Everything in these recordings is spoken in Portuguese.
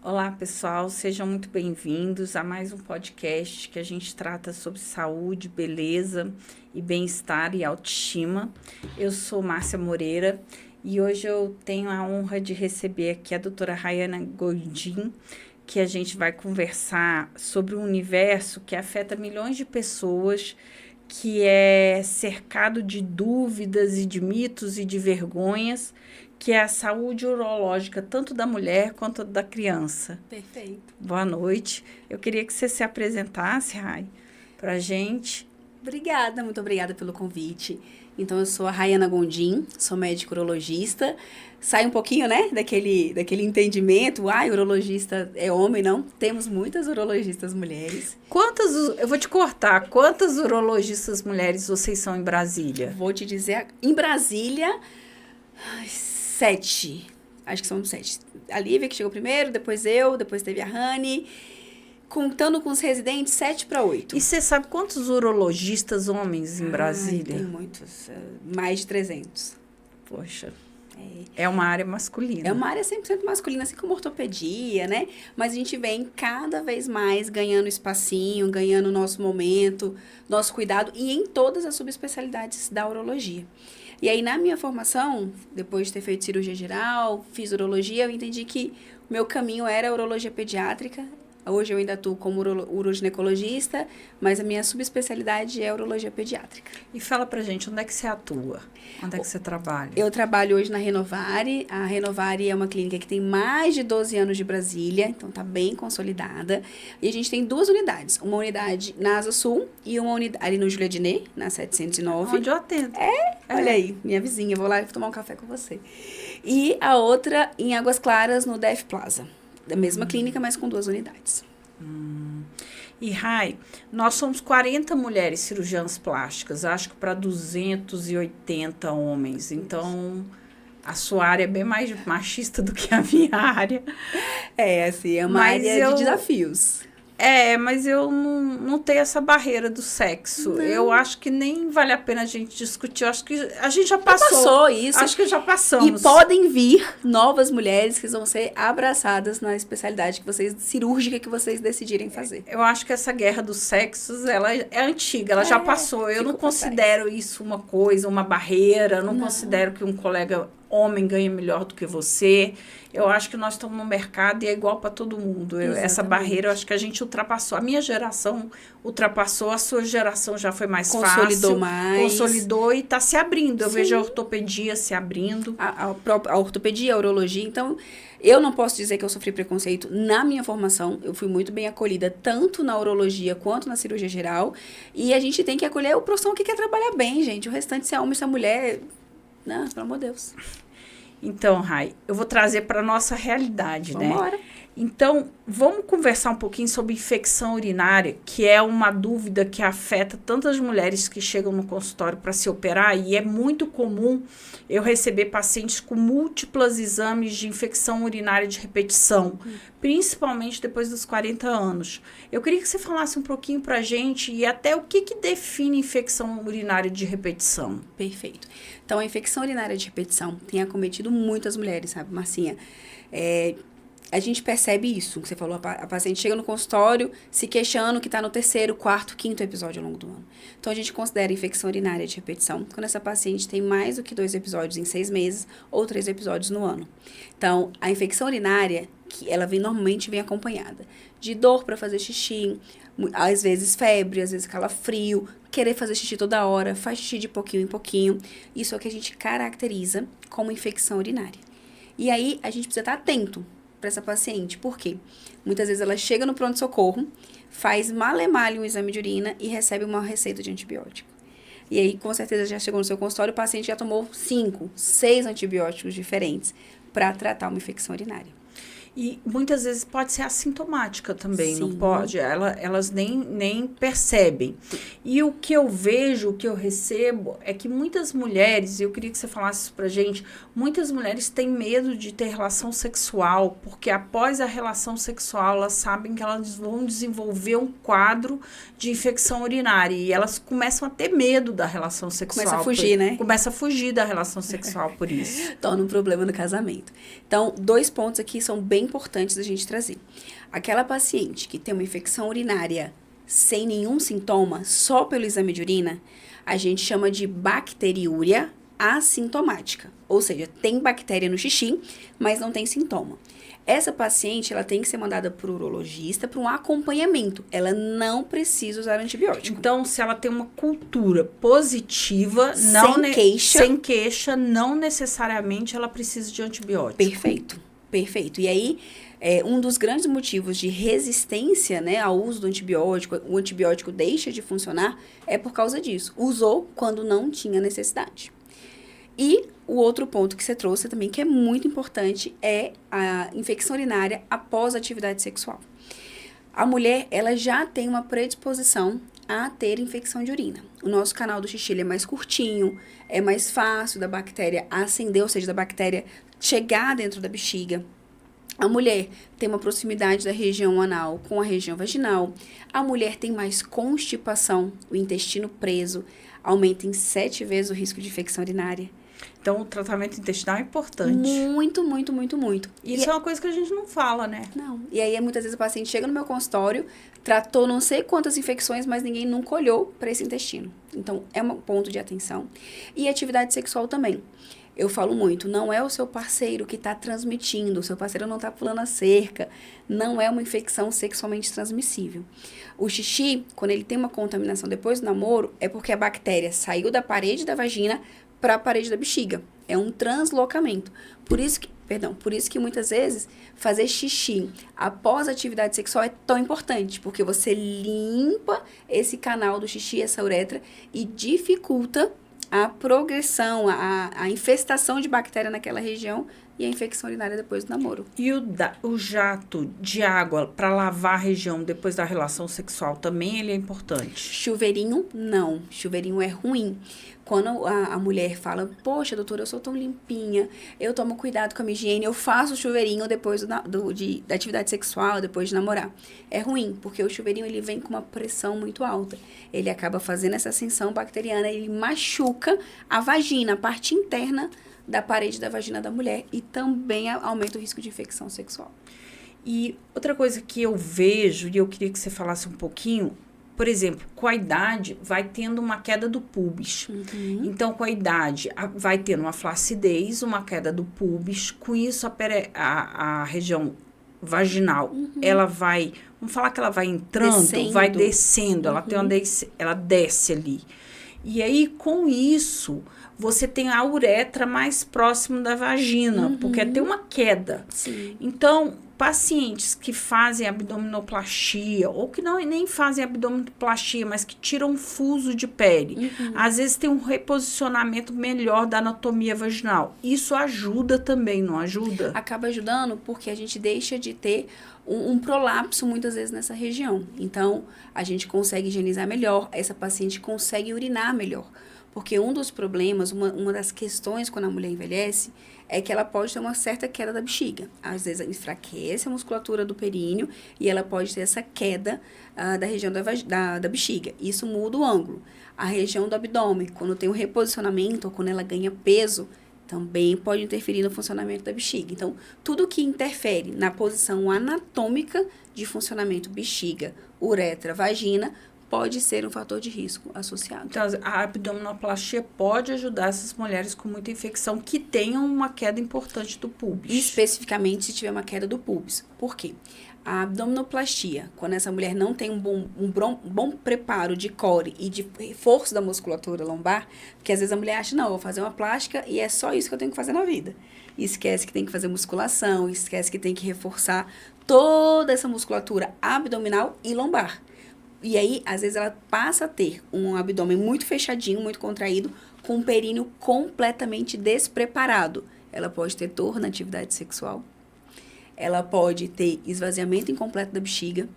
Olá, pessoal, sejam muito bem-vindos a mais um podcast que a gente trata sobre saúde, beleza e bem-estar e autoestima. Eu sou Márcia Moreira e hoje eu tenho a honra de receber aqui a doutora Rayana Gondim, que a gente vai conversar sobre um universo que afeta milhões de pessoas, que é cercado de dúvidas e de mitos e de vergonhas, que é a saúde urológica, tanto da mulher quanto da criança. Perfeito. Boa noite. Eu queria que você se apresentasse, Rai, para a gente. Obrigada, muito obrigada pelo convite. Então, eu sou a Rayana Gondim, sou médica urologista. Sai um pouquinho, né, daquele entendimento, urologista é homem, não. Temos muitas urologistas mulheres. Eu vou te cortar, quantas urologistas mulheres vocês são em Brasília? Vou te dizer, em Brasília, 7. Acho que são 7. A Lívia, que chegou primeiro, depois eu, depois teve a Rani. Contando com os residentes, 7 para 8. E você sabe quantos urologistas homens em Brasília? Tem muitos, mais de 300. Poxa, é uma área masculina. É uma área 100% masculina, assim como ortopedia, né? Mas a gente vem cada vez mais ganhando espacinho, ganhando nosso momento, nosso cuidado, e em todas as subespecialidades da urologia. E aí, na minha formação, depois de ter feito cirurgia geral, fiz urologia, eu entendi que o meu caminho era a urologia pediátrica. Hoje eu ainda atuo como uroginecologista, mas a minha subespecialidade é urologia pediátrica. E fala pra gente, onde é que você atua? Onde é que você trabalha? Eu trabalho hoje na Renovare. A Renovare é uma clínica que tem mais de 12 anos de Brasília, então tá bem consolidada. E a gente tem 2 unidades. Uma unidade na Asa Sul e uma unidade ali no Julia Diné, na 709. Onde eu atendo. Olha aí, minha vizinha. Vou lá tomar um café com você. E a outra em Águas Claras, no DF Plaza. Da mesma clínica, mas com 2 unidades. E, Rai, nós somos 40 mulheres cirurgiãs plásticas, acho que para 280 homens. Então, a sua área é bem mais machista do que a minha área. É uma área de desafios. Mas eu não tenho essa barreira do sexo. Não. Eu acho que nem vale a pena a gente discutir. Eu acho que a gente já passou. Já passou isso. Acho que já passamos. E podem vir novas mulheres que vão ser abraçadas na especialidade cirúrgica que vocês decidirem fazer. Eu acho que essa guerra dos sexos, ela é antiga, ela já passou. Eu não considero isso uma coisa, uma barreira. Eu não considero que um colega homem ganha melhor do que você. Eu acho que nós estamos no mercado e é igual para todo mundo. Essa barreira, eu acho que a gente ultrapassou. A minha geração ultrapassou, a sua geração já foi mais fácil. Consolidou e está se abrindo. Eu vejo a ortopedia se abrindo. A ortopedia, a urologia. Então, eu não posso dizer que eu sofri preconceito na minha formação. Eu fui muito bem acolhida, tanto na urologia quanto na cirurgia geral. E a gente tem que acolher o profissional que quer trabalhar bem, gente. O restante, se é homem, se é mulher... Não, pelo amor de Deus. Então, Rai, eu vou trazer para a nossa realidade, Vambora. né? Então, vamos conversar um pouquinho sobre infecção urinária, que é uma dúvida que afeta tantas mulheres que chegam no consultório para se operar, e é muito comum eu receber pacientes com múltiplos exames de infecção urinária de repetição, principalmente depois dos 40 anos. Eu queria que você falasse um pouquinho para a gente e até o que define infecção urinária de repetição. Perfeito. Então, a infecção urinária de repetição tem acometido muitas mulheres, sabe, Marcinha? A gente percebe isso, que você falou, a paciente chega no consultório se queixando que está no 3º, 4º, 5º episódio ao longo do ano. Então, a gente considera infecção urinária de repetição quando essa paciente tem mais do que 2 episódios em 6 meses ou 3 episódios no ano. Então, a infecção urinária, ela normalmente vem acompanhada de dor para fazer xixi, às vezes febre, às vezes calafrio, querer fazer xixi toda hora, faz xixi de pouquinho em pouquinho. Isso é o que a gente caracteriza como infecção urinária. E aí, a gente precisa estar atento para essa paciente. Por quê? Muitas vezes ela chega no pronto-socorro, faz male-male um exame de urina e recebe uma receita de antibiótico. E aí, com certeza, já chegou no seu consultório, o paciente já tomou 5, 6 antibióticos diferentes para tratar uma infecção urinária. E muitas vezes pode ser assintomática também, Sim. Não pode? Elas nem percebem. E o que eu vejo, o que eu recebo, é que muitas mulheres, e eu queria que você falasse isso pra gente, muitas mulheres têm medo de ter relação sexual, porque após a relação sexual, elas sabem que elas vão desenvolver um quadro de infecção urinária. E elas começam a ter medo da relação sexual. Começa a fugir, né? Começa a fugir da relação sexual por isso. Torna um problema no casamento. Então, 2 pontos aqui são bem importantes da gente trazer. Aquela paciente que tem uma infecção urinária sem nenhum sintoma, só pelo exame de urina, a gente chama de bacteriúria assintomática. Ou seja, tem bactéria no xixi, mas não tem sintoma. Essa paciente, ela tem que ser mandada para o urologista para um acompanhamento. Ela não precisa usar antibiótico. Então, se ela tem uma cultura positiva, sem queixa, não necessariamente ela precisa de antibiótico. Perfeito, perfeito. E aí, um dos grandes motivos de resistência, né, ao uso do antibiótico, o antibiótico deixa de funcionar, é por causa disso. Usou quando não tinha necessidade. E o outro ponto que você trouxe também, que é muito importante, é a infecção urinária após a atividade sexual. A mulher, ela já tem uma predisposição a ter infecção de urina. O nosso canal do xixi ele é mais curtinho, é mais fácil da bactéria ascender, ou seja, da bactéria chegar dentro da bexiga. A mulher tem uma proximidade da região anal com a região vaginal. A mulher tem mais constipação, o intestino preso aumenta em 7 vezes o risco de infecção urinária. Então, o tratamento intestinal é importante. Muito, muito, muito, muito. Isso é uma coisa que a gente não fala, né? Não. E aí, muitas vezes, o paciente chega no meu consultório, tratou não sei quantas infecções, mas ninguém nunca olhou para esse intestino. Então, é um ponto de atenção. E atividade sexual também. Eu falo muito, não é o seu parceiro que está transmitindo, o seu parceiro não está pulando a cerca, não é uma infecção sexualmente transmissível. O xixi, quando ele tem uma contaminação depois do namoro, é porque a bactéria saiu da parede da vagina para a parede da bexiga. É um translocamento. Por isso que muitas vezes fazer xixi após a atividade sexual é tão importante, porque você limpa esse canal do xixi, essa uretra, e dificulta a progressão, a infestação de bactéria naquela região e a infecção urinária depois do namoro. E o jato de água para lavar a região depois da relação sexual também ele é importante? Chuveirinho, não. Chuveirinho é ruim. Quando a mulher fala, poxa, doutora, eu sou tão limpinha, eu tomo cuidado com a minha higiene, eu faço chuveirinho depois da atividade sexual, depois de namorar. É ruim, porque o chuveirinho ele vem com uma pressão muito alta. Ele acaba fazendo essa ascensão bacteriana, ele machuca a vagina, a parte interna da parede da vagina da mulher e também aumenta o risco de infecção sexual. E outra coisa que eu vejo, e eu queria que você falasse um pouquinho, por exemplo, com a idade vai tendo uma queda do pubis. Uhum. Então, com a idade vai tendo uma flacidez, uma queda do pubis. Com isso, a região vaginal, ela vai, vamos falar que ela vai entrando, vai descendo, ela tem ela desce ali. E aí, com isso, você tem a uretra mais próximo da vagina, porque tem uma queda. Sim. Então, pacientes que fazem abdominoplastia, ou que nem fazem abdominoplastia, mas que tiram fuso de pele, às vezes tem um reposicionamento melhor da anatomia vaginal. Isso ajuda também, não ajuda? Acaba ajudando porque a gente deixa de ter um prolapso muitas vezes nessa região. Então, a gente consegue higienizar melhor, essa paciente consegue urinar melhor. Porque um dos problemas, uma das questões quando a mulher envelhece, é que ela pode ter uma certa queda da bexiga. Às vezes enfraquece a musculatura do períneo e ela pode ter essa queda da região da bexiga. Isso muda o ângulo. A região do abdômen, quando tem um reposicionamento ou quando ela ganha peso, também pode interferir no funcionamento da bexiga. Então, tudo que interfere na posição anatômica de funcionamento bexiga, uretra, vagina, pode ser um fator de risco associado. Então, a abdominoplastia pode ajudar essas mulheres com muita infecção que tenham uma queda importante do pubis. Especificamente se tiver uma queda do pubis. Por quê? A abdominoplastia, quando essa mulher não tem um bom preparo de core e de reforço da musculatura lombar, porque às vezes a mulher acha, não, eu vou fazer uma plástica e é só isso que eu tenho que fazer na vida. E esquece que tem que fazer musculação, esquece que tem que reforçar toda essa musculatura abdominal e lombar. E aí, às vezes, ela passa a ter um abdômen muito fechadinho, muito contraído, com um períneo completamente despreparado. Ela pode ter dor na atividade sexual. Ela pode ter esvaziamento incompleto da bexiga.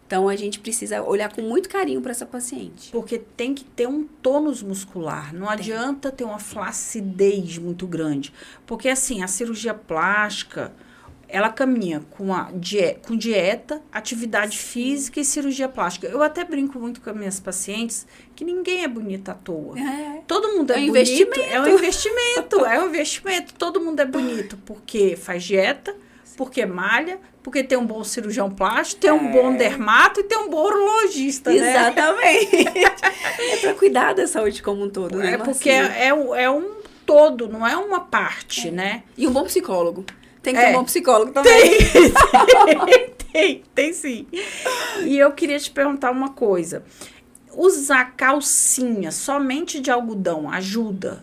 Então, a gente precisa olhar com muito carinho para essa paciente. Porque tem que ter um tônus muscular. Não adianta ter uma flacidez muito grande. Porque, assim, a cirurgia plástica, ela caminha com dieta, atividade física e cirurgia plástica. Eu até brinco muito com as minhas pacientes que ninguém é bonita à toa. Todo mundo é bonito. É um investimento. Todo mundo é bonito porque faz dieta, porque malha, porque tem um bom cirurgião plástico, tem um bom dermato e tem um bom urologista, Exatamente. É para cuidar da saúde como um todo, né, porque é um todo, não é uma parte, né? E um bom psicólogo. Tem que ter um bom psicólogo também. Tem sim. E eu queria te perguntar uma coisa. Usar calcinha somente de algodão ajuda?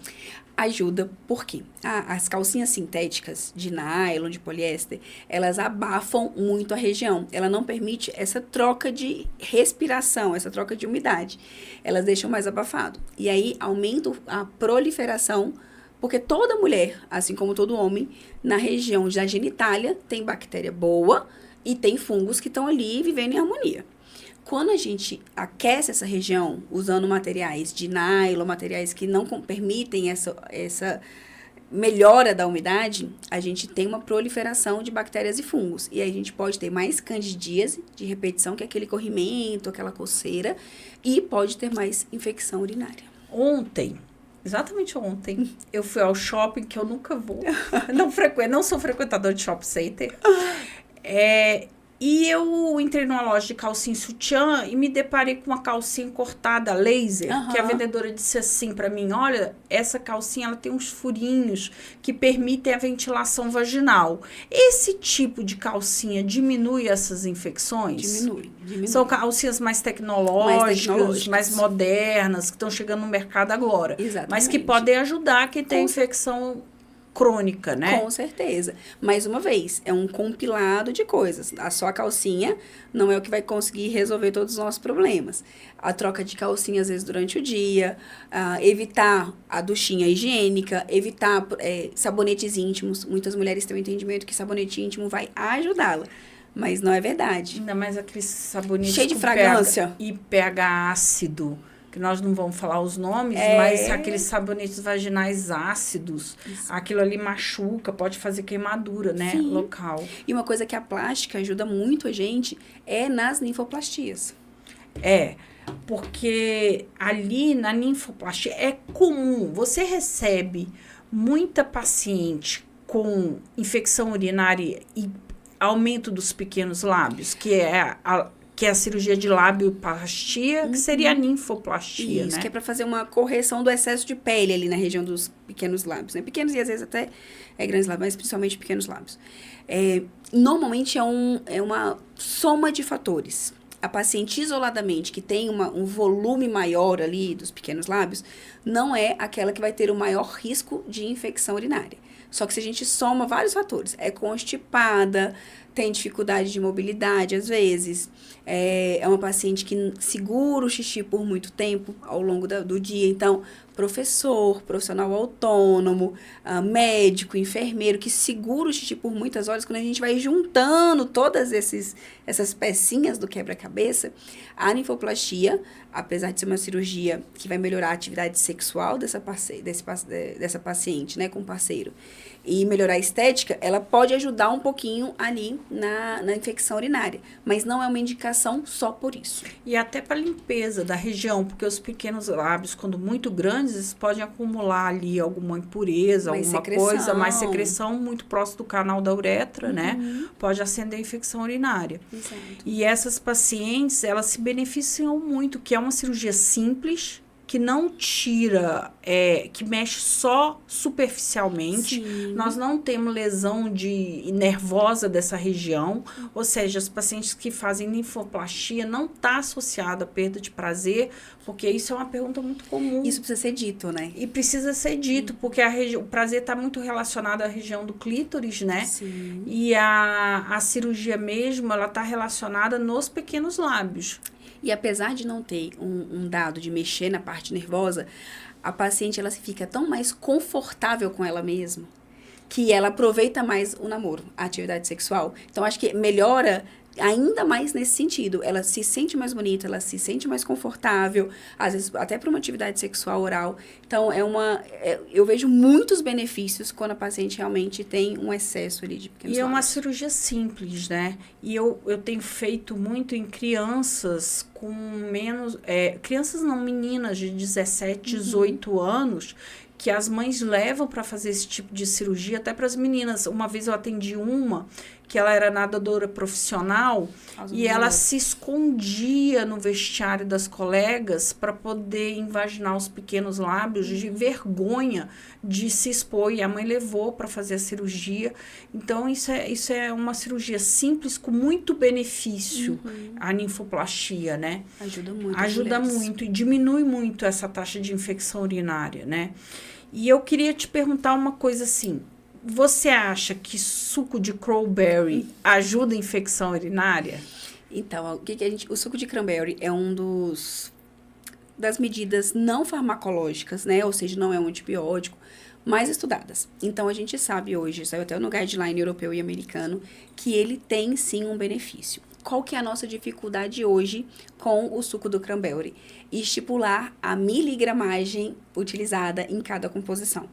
Ajuda, por quê? As calcinhas sintéticas de nylon, de poliéster, elas abafam muito a região. Ela não permite essa troca de respiração, essa troca de umidade. Elas deixam mais abafado. E aí aumenta a proliferação, porque toda mulher, assim como todo homem, na região da genitália tem bactéria boa e tem fungos que estão ali vivendo em harmonia. Quando a gente aquece essa região usando materiais de nylon, materiais que não permitem essa melhora da umidade, a gente tem uma proliferação de bactérias e fungos. E aí a gente pode ter mais candidíase de repetição, que é aquele corrimento, aquela coceira, e pode ter mais infecção urinária. Exatamente ontem, eu fui ao shopping, que eu nunca vou. Não sou frequentador de shopping center. E eu entrei numa loja de calcinha sutiã e me deparei com uma calcinha cortada laser, que a vendedora disse assim pra mim, olha, essa calcinha ela tem uns furinhos que permitem a ventilação vaginal. Esse tipo de calcinha diminui essas infecções? Diminui. São calcinhas mais tecnológicas, mais modernas, que estão chegando no mercado agora. Exatamente. Mas que podem ajudar quem tem infecção crônica, né? Com certeza. Mais uma vez, é um compilado de coisas. Só a calcinha não é o que vai conseguir resolver todos os nossos problemas. A troca de calcinha, às vezes, durante o dia, evitar a duchinha higiênica, evitar sabonetes íntimos. Muitas mulheres têm o entendimento que sabonete íntimo vai ajudá-la. Mas não é verdade. Ainda mais aqueles sabonetes cheio de fragrância. E pH ácido. Que nós não vamos falar os nomes, mas aqueles sabonetes vaginais ácidos, aquilo ali machuca, pode fazer queimadura, né? Sim. Local. E uma coisa que a plástica ajuda muito a gente é nas ninfoplastias. Porque ali na ninfoplastia é comum, você recebe muita paciente com infecção urinária e aumento dos pequenos lábios, que é a cirurgia de labioplastia, que seria a ninfoplastia, Isso, né? que é para fazer uma correção do excesso de pele ali na região dos pequenos lábios, né? Pequenos e às vezes até grandes lábios, mas principalmente pequenos lábios. Normalmente é uma soma de fatores. A paciente isoladamente, que tem um volume maior ali dos pequenos lábios, não é aquela que vai ter o maior risco de infecção urinária. Só que se a gente soma vários fatores, é constipada, tem dificuldade de mobilidade às vezes, é uma paciente que segura o xixi por muito tempo ao longo do dia, então profissional autônomo, médico, enfermeiro, que segura o xixi por muitas horas, quando a gente vai juntando todas essas pecinhas do quebra-cabeça, a ninfoplastia, apesar de ser uma cirurgia que vai melhorar a atividade sexual dessa paciente, né, com o parceiro, e melhorar a estética, ela pode ajudar um pouquinho ali na infecção urinária, mas não é uma indicação só por isso. E até para limpeza da região, porque os pequenos lábios, quando muito grandes, eles podem acumular ali alguma impureza, mais secreção muito próximo do canal da uretra, né? Pode acender a infecção urinária. Exato. E essas pacientes, elas se beneficiam muito, que é uma cirurgia simples, que não tira, que mexe só superficialmente. Sim. Nós não temos lesão nervosa dessa região, ou seja, os pacientes que fazem linfoplastia não está associada à perda de prazer, porque isso é uma pergunta muito comum. Isso precisa ser dito, né? E precisa ser dito, porque o prazer está muito relacionado à região do clítoris, né? Sim. E a cirurgia mesmo, ela está relacionada nos pequenos lábios. E apesar de não ter um dado de mexer na parte nervosa, a paciente ela fica tão mais confortável com ela mesma que ela aproveita mais o namoro, a atividade sexual. Então, acho que melhora ainda mais nesse sentido. Ela se sente mais bonita, ela se sente mais confortável, às vezes até para uma atividade sexual oral. Então, eu vejo muitos benefícios quando a paciente realmente tem um excesso ali de pequenos lábios. E é uma cirurgia simples, né? E eu tenho feito muito em crianças com menos... crianças não, meninas de 17, 18 anos, que as mães levam para fazer esse tipo de cirurgia, até para as meninas. Uma vez eu atendi uma que ela era nadadora profissional e ela mulheres. se escondia no vestiário das colegas para poder invaginar os pequenos lábios de vergonha de se expor. E a mãe levou para fazer a cirurgia. Então, isso é uma cirurgia simples com muito benefício, a ninfoplastia, né? Ajuda muito. Ajuda muito e diminui muito essa taxa de infecção urinária, né? E eu queria te perguntar uma coisa assim. Você acha que suco de cranberry ajuda a infecção urinária? Então, o suco de cranberry é das medidas não farmacológicas, né? Ou seja, não é um antibiótico, mais estudadas. Então, a gente sabe hoje, saiu até no guideline europeu e americano, que ele tem sim um benefício. Qual que é a nossa dificuldade hoje com o suco do cranberry? Estipular a miligramagem utilizada em cada composição.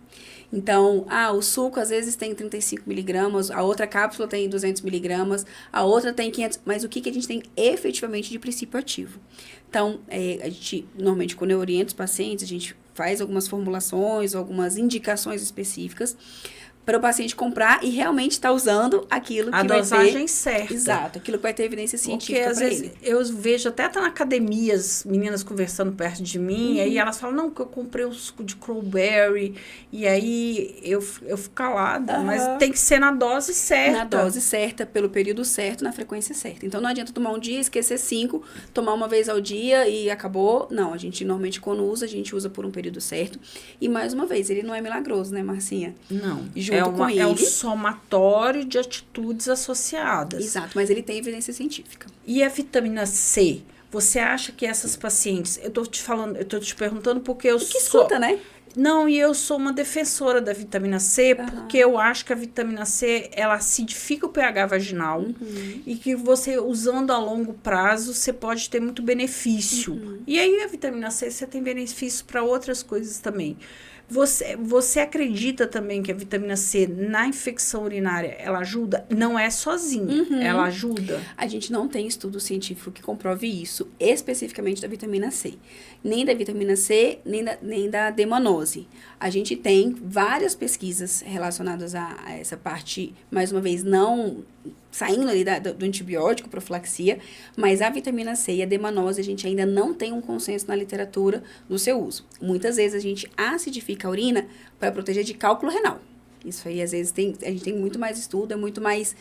Então, o suco às vezes tem 35 miligramas, a outra cápsula tem 200 miligramas, a outra tem 500, mas o que a gente tem efetivamente de princípio ativo? Então, a gente, normalmente, quando eu oriento os pacientes, a gente faz algumas formulações, algumas indicações específicas, para o paciente comprar e realmente estar usando aquilo que vai ter... A dosagem certa. Exato, aquilo que vai ter evidência científica para ele. Porque, às vezes, eu vejo até na academia as meninas conversando perto de mim, e aí elas falam, não, que eu comprei um suco de cranberry, e aí eu fico calada, mas tem que ser na dose certa. Na dose certa, pelo período certo, na frequência certa. Então, não adianta tomar um dia, esquecer 5, tomar uma vez ao dia e acabou. Não, a gente normalmente, quando usa, a gente usa por um período certo. E, mais uma vez, ele não é milagroso, né, Marcinha? Não. É um somatório de atitudes associadas. Exato, mas ele tem evidência científica. E a vitamina C? Você acha que essas pacientes... Eu tô te perguntando porque eu que escuta, né? Não, e eu sou uma defensora da vitamina C, porque eu acho que a vitamina C, ela acidifica o pH vaginal e que você, usando a longo prazo, você pode ter muito benefício. E aí, a vitamina C, você tem benefício para outras coisas também. Você acredita também que a vitamina C na infecção urinária, ela ajuda? Não é sozinha, ela ajuda? A gente não tem estudo científico que comprove isso, especificamente da vitamina C. Nem da vitamina C, nem da demanose. A gente tem várias pesquisas relacionadas a essa parte, mais uma vez, não saindo ali do antibiótico, profilaxia, mas a vitamina C e a demanose, a gente ainda não tem um consenso na literatura do seu uso. Muitas vezes a gente acidifica a urina para proteger de cálculo renal. Isso aí, às vezes, a gente tem muito mais estudo, é muito mais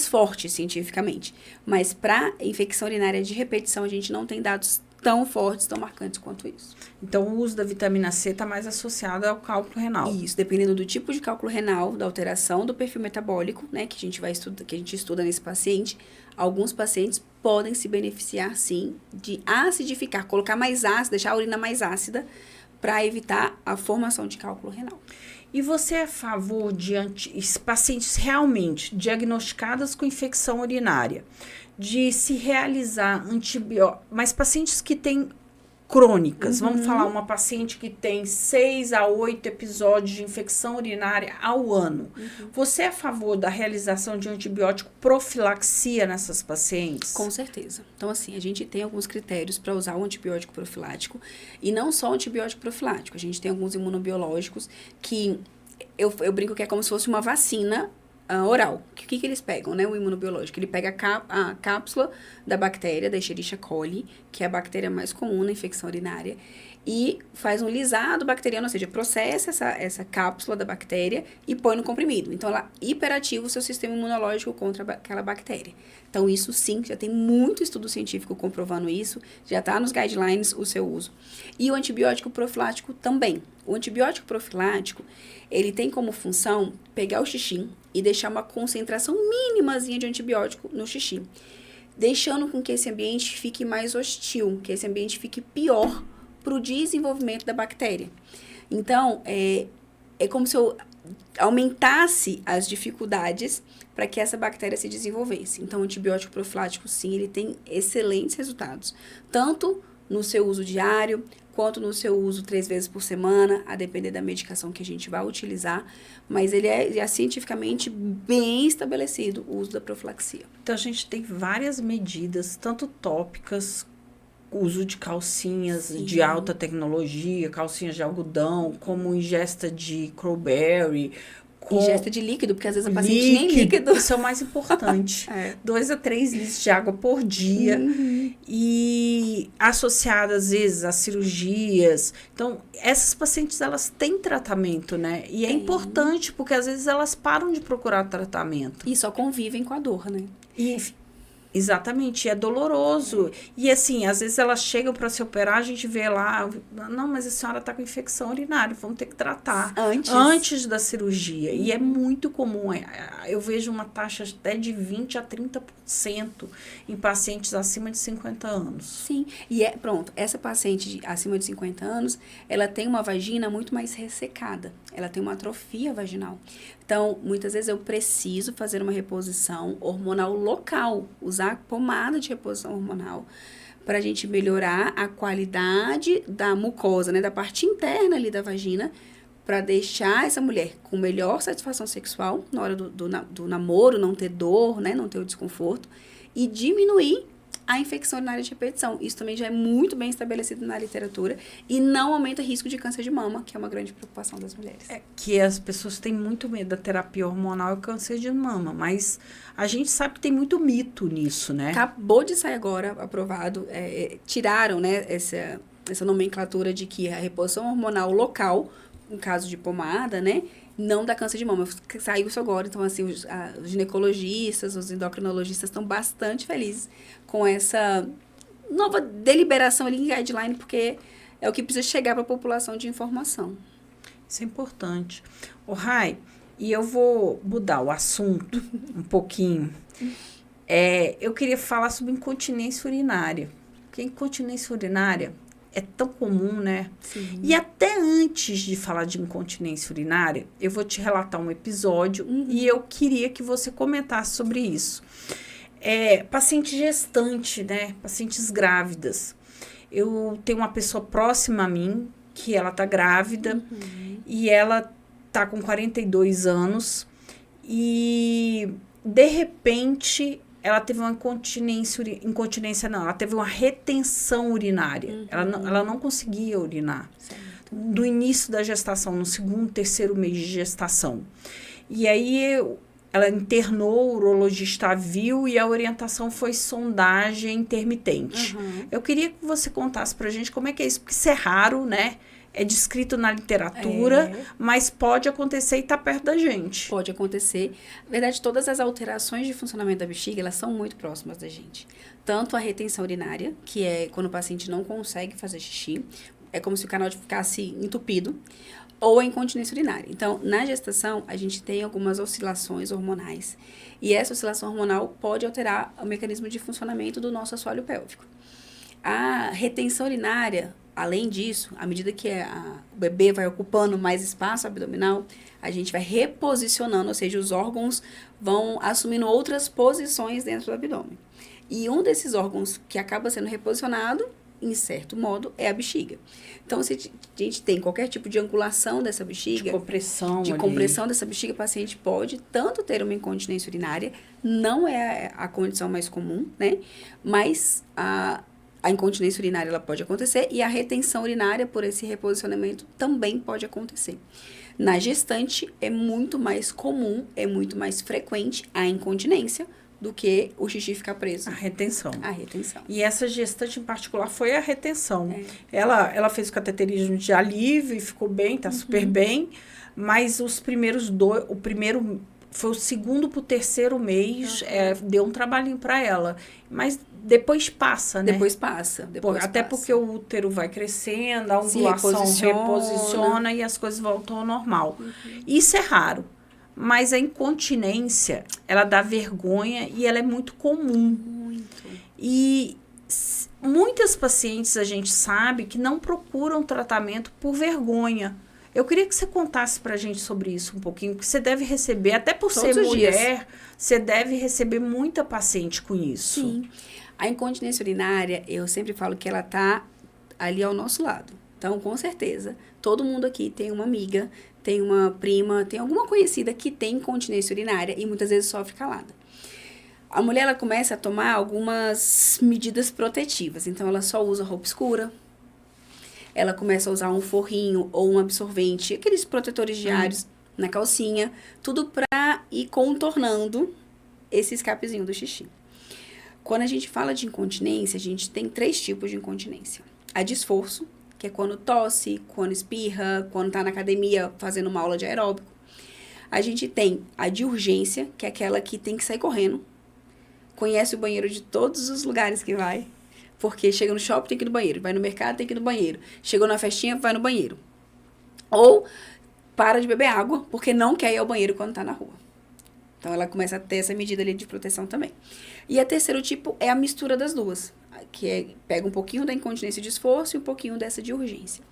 forte cientificamente. Mas para infecção urinária de repetição, a gente não tem dados tão fortes, tão marcantes quanto isso. Então, o uso da vitamina C está mais associado ao cálculo renal. Isso, dependendo do tipo de cálculo renal, da alteração do perfil metabólico, né, que a gente estuda nesse paciente, alguns pacientes podem se beneficiar, sim, de acidificar, colocar mais ácido, deixar a urina mais ácida, para evitar a formação de cálculo renal. E você é a favor de pacientes realmente diagnosticadas com infecção urinária, de se realizar antibióticos, mas pacientes que têm crônicas, vamos falar uma paciente que tem 6 a 8 episódios de infecção urinária ao ano, você é a favor da realização de antibiótico profilaxia nessas pacientes? Com certeza. Então, assim, a gente tem alguns critérios para usar o antibiótico profilático, e não só o antibiótico profilático, a gente tem alguns imunobiológicos que eu brinco que é como se fosse uma vacina oral. O que eles pegam, né? O imunobiológico. Ele pega a cápsula da bactéria, da Escherichia coli, que é a bactéria mais comum na infecção urinária, e faz um lisado bacteriano, ou seja, processa essa cápsula da bactéria e põe no comprimido. Então, ela hiperativa o seu sistema imunológico contra aquela bactéria. Então, isso sim, já tem muito estudo científico comprovando isso, já está nos guidelines o seu uso. E o antibiótico profilático também. O antibiótico profilático, ele tem como função pegar o xixi e deixar uma concentração mínimazinha de antibiótico no xixi, deixando com que esse ambiente fique mais hostil, que esse ambiente fique pior para o desenvolvimento da bactéria. Então, é como se eu aumentasse as dificuldades para que essa bactéria se desenvolvesse. Então, o antibiótico profilático, sim, ele tem excelentes resultados, tanto no seu uso diário, quanto no seu uso 3 vezes por semana, a depender da medicação que a gente vai utilizar, mas ele é cientificamente bem estabelecido o uso da profilaxia. Então, a gente tem várias medidas, tanto tópicas, uso de calcinhas de alta tecnologia, calcinhas de algodão, como ingesta de cranberry, ingesta de líquido, porque às vezes a paciente nem líquido. Isso é o mais importante. 2 a 3 litros de água por dia. E associada, às vezes, a cirurgias. Então, essas pacientes, elas têm tratamento, né? E é importante, porque às vezes elas param de procurar tratamento. E só convivem com a dor, né? Exatamente, é doloroso. E assim, às vezes elas chegam para se operar, a gente vê lá, não, mas a senhora está com infecção urinária, vamos ter que tratar antes da cirurgia. E é muito comum, eu vejo uma taxa até de 20% a 30% em pacientes acima de 50 anos. Sim, e pronto, essa paciente acima de 50 anos, ela tem uma vagina muito mais ressecada, ela tem uma atrofia vaginal. Então, muitas vezes eu preciso fazer uma reposição hormonal local, usar pomada de reposição hormonal, para a gente melhorar a qualidade da mucosa, né, da parte interna ali da vagina, para deixar essa mulher com melhor satisfação sexual na hora do namoro, não ter dor, né, não ter o desconforto, e diminuir a infecção urinária de repetição. Isso também já é muito bem estabelecido na literatura e não aumenta o risco de câncer de mama, que é uma grande preocupação das mulheres. Que as pessoas têm muito medo da terapia hormonal e câncer de mama, mas a gente sabe que tem muito mito nisso, né? Acabou de sair agora, aprovado, tiraram, né, essa nomenclatura de que a reposição hormonal local, em caso de pomada, né, não dá câncer de mama. Saiu isso agora, então assim, os ginecologistas, os endocrinologistas estão bastante felizes com essa nova deliberação ali em guideline, porque é o que precisa chegar para a população de informação. Isso é importante. Rai, e eu vou mudar o assunto um pouquinho. Eu queria falar sobre incontinência urinária. Porque incontinência urinária é tão comum, né? Sim. E até antes de falar de incontinência urinária, eu vou te relatar um episódio e eu queria que você comentasse sobre isso. Paciente gestante, né? Pacientes grávidas. Eu tenho uma pessoa próxima a mim, que ela tá grávida e ela tá com 42 anos e, de repente, ela teve uma incontinência não, ela teve uma retenção urinária. Ela não conseguia urinar. Certo. Do início da gestação, no segundo, terceiro mês de gestação. E aí, ela internou, o urologista viu e a orientação foi sondagem intermitente. Eu queria que você contasse pra gente como é que é isso, porque isso é raro, né? É descrito na literatura, mas pode acontecer e tá perto da gente. Pode acontecer. Na verdade, todas as alterações de funcionamento da bexiga, elas são muito próximas da gente. Tanto a retenção urinária, que é quando o paciente não consegue fazer xixi, é como se o canal ficasse entupido, ou a incontinência urinária. Então, na gestação, a gente tem algumas oscilações hormonais. E essa oscilação hormonal pode alterar o mecanismo de funcionamento do nosso assoalho pélvico. A retenção urinária, além disso, à medida que o bebê vai ocupando mais espaço abdominal, a gente vai reposicionando, ou seja, os órgãos vão assumindo outras posições dentro do abdômen. E um desses órgãos que acaba sendo reposicionado, em certo modo, é a bexiga. Então, se a gente tem qualquer tipo de angulação dessa bexiga, de compressão dessa bexiga, o paciente pode tanto ter uma incontinência urinária, não é a condição mais comum, né? Mas a incontinência urinária ela pode acontecer e a retenção urinária por esse reposicionamento também pode acontecer. Na gestante é muito mais comum, é muito mais frequente a incontinência do que o xixi ficar preso. A retenção. E essa gestante em particular foi a retenção. Ela fez o cateterismo de alívio e ficou bem, tá super bem, mas os primeiros o primeiro foi o segundo pro terceiro mês, deu um trabalhinho para ela. Mas depois passa, né? Depois passa. Até porque o útero vai crescendo, a ovulação reposiciona e as coisas voltam ao normal. Isso é raro. Mas a incontinência, ela dá vergonha e ela é muito comum. Muito. E muitas pacientes a gente sabe que não procuram tratamento por vergonha. Eu queria que você contasse pra gente sobre isso um pouquinho, porque você deve receber, até por ser mulher, você deve receber muita paciente com isso. Sim. A incontinência urinária, eu sempre falo que ela tá ali ao nosso lado. Então, com certeza, todo mundo aqui tem uma amiga, tem uma prima, tem alguma conhecida que tem incontinência urinária e muitas vezes sofre calada. A mulher, ela começa a tomar algumas medidas protetivas. Então, ela só usa roupa escura. Ela começa a usar um forrinho ou um absorvente, aqueles protetores diários, na calcinha, tudo pra ir contornando esse escapezinho do xixi. Quando a gente fala de incontinência, a gente tem 3 tipos de incontinência. A de esforço, que é quando tosse, quando espirra, quando tá na academia fazendo uma aula de aeróbico. A gente tem a de urgência, que é aquela que tem que sair correndo. Conhece o banheiro de todos os lugares que vai. Porque chega no shopping, tem que ir no banheiro. Vai no mercado, tem que ir no banheiro. Chegou na festinha, vai no banheiro. Ou para de beber água, porque não quer ir ao banheiro quando tá na rua. Então, ela começa a ter essa medida ali de proteção também. E a terceiro tipo é a mistura das duas, que pega um pouquinho da incontinência de esforço e um pouquinho dessa de urgência.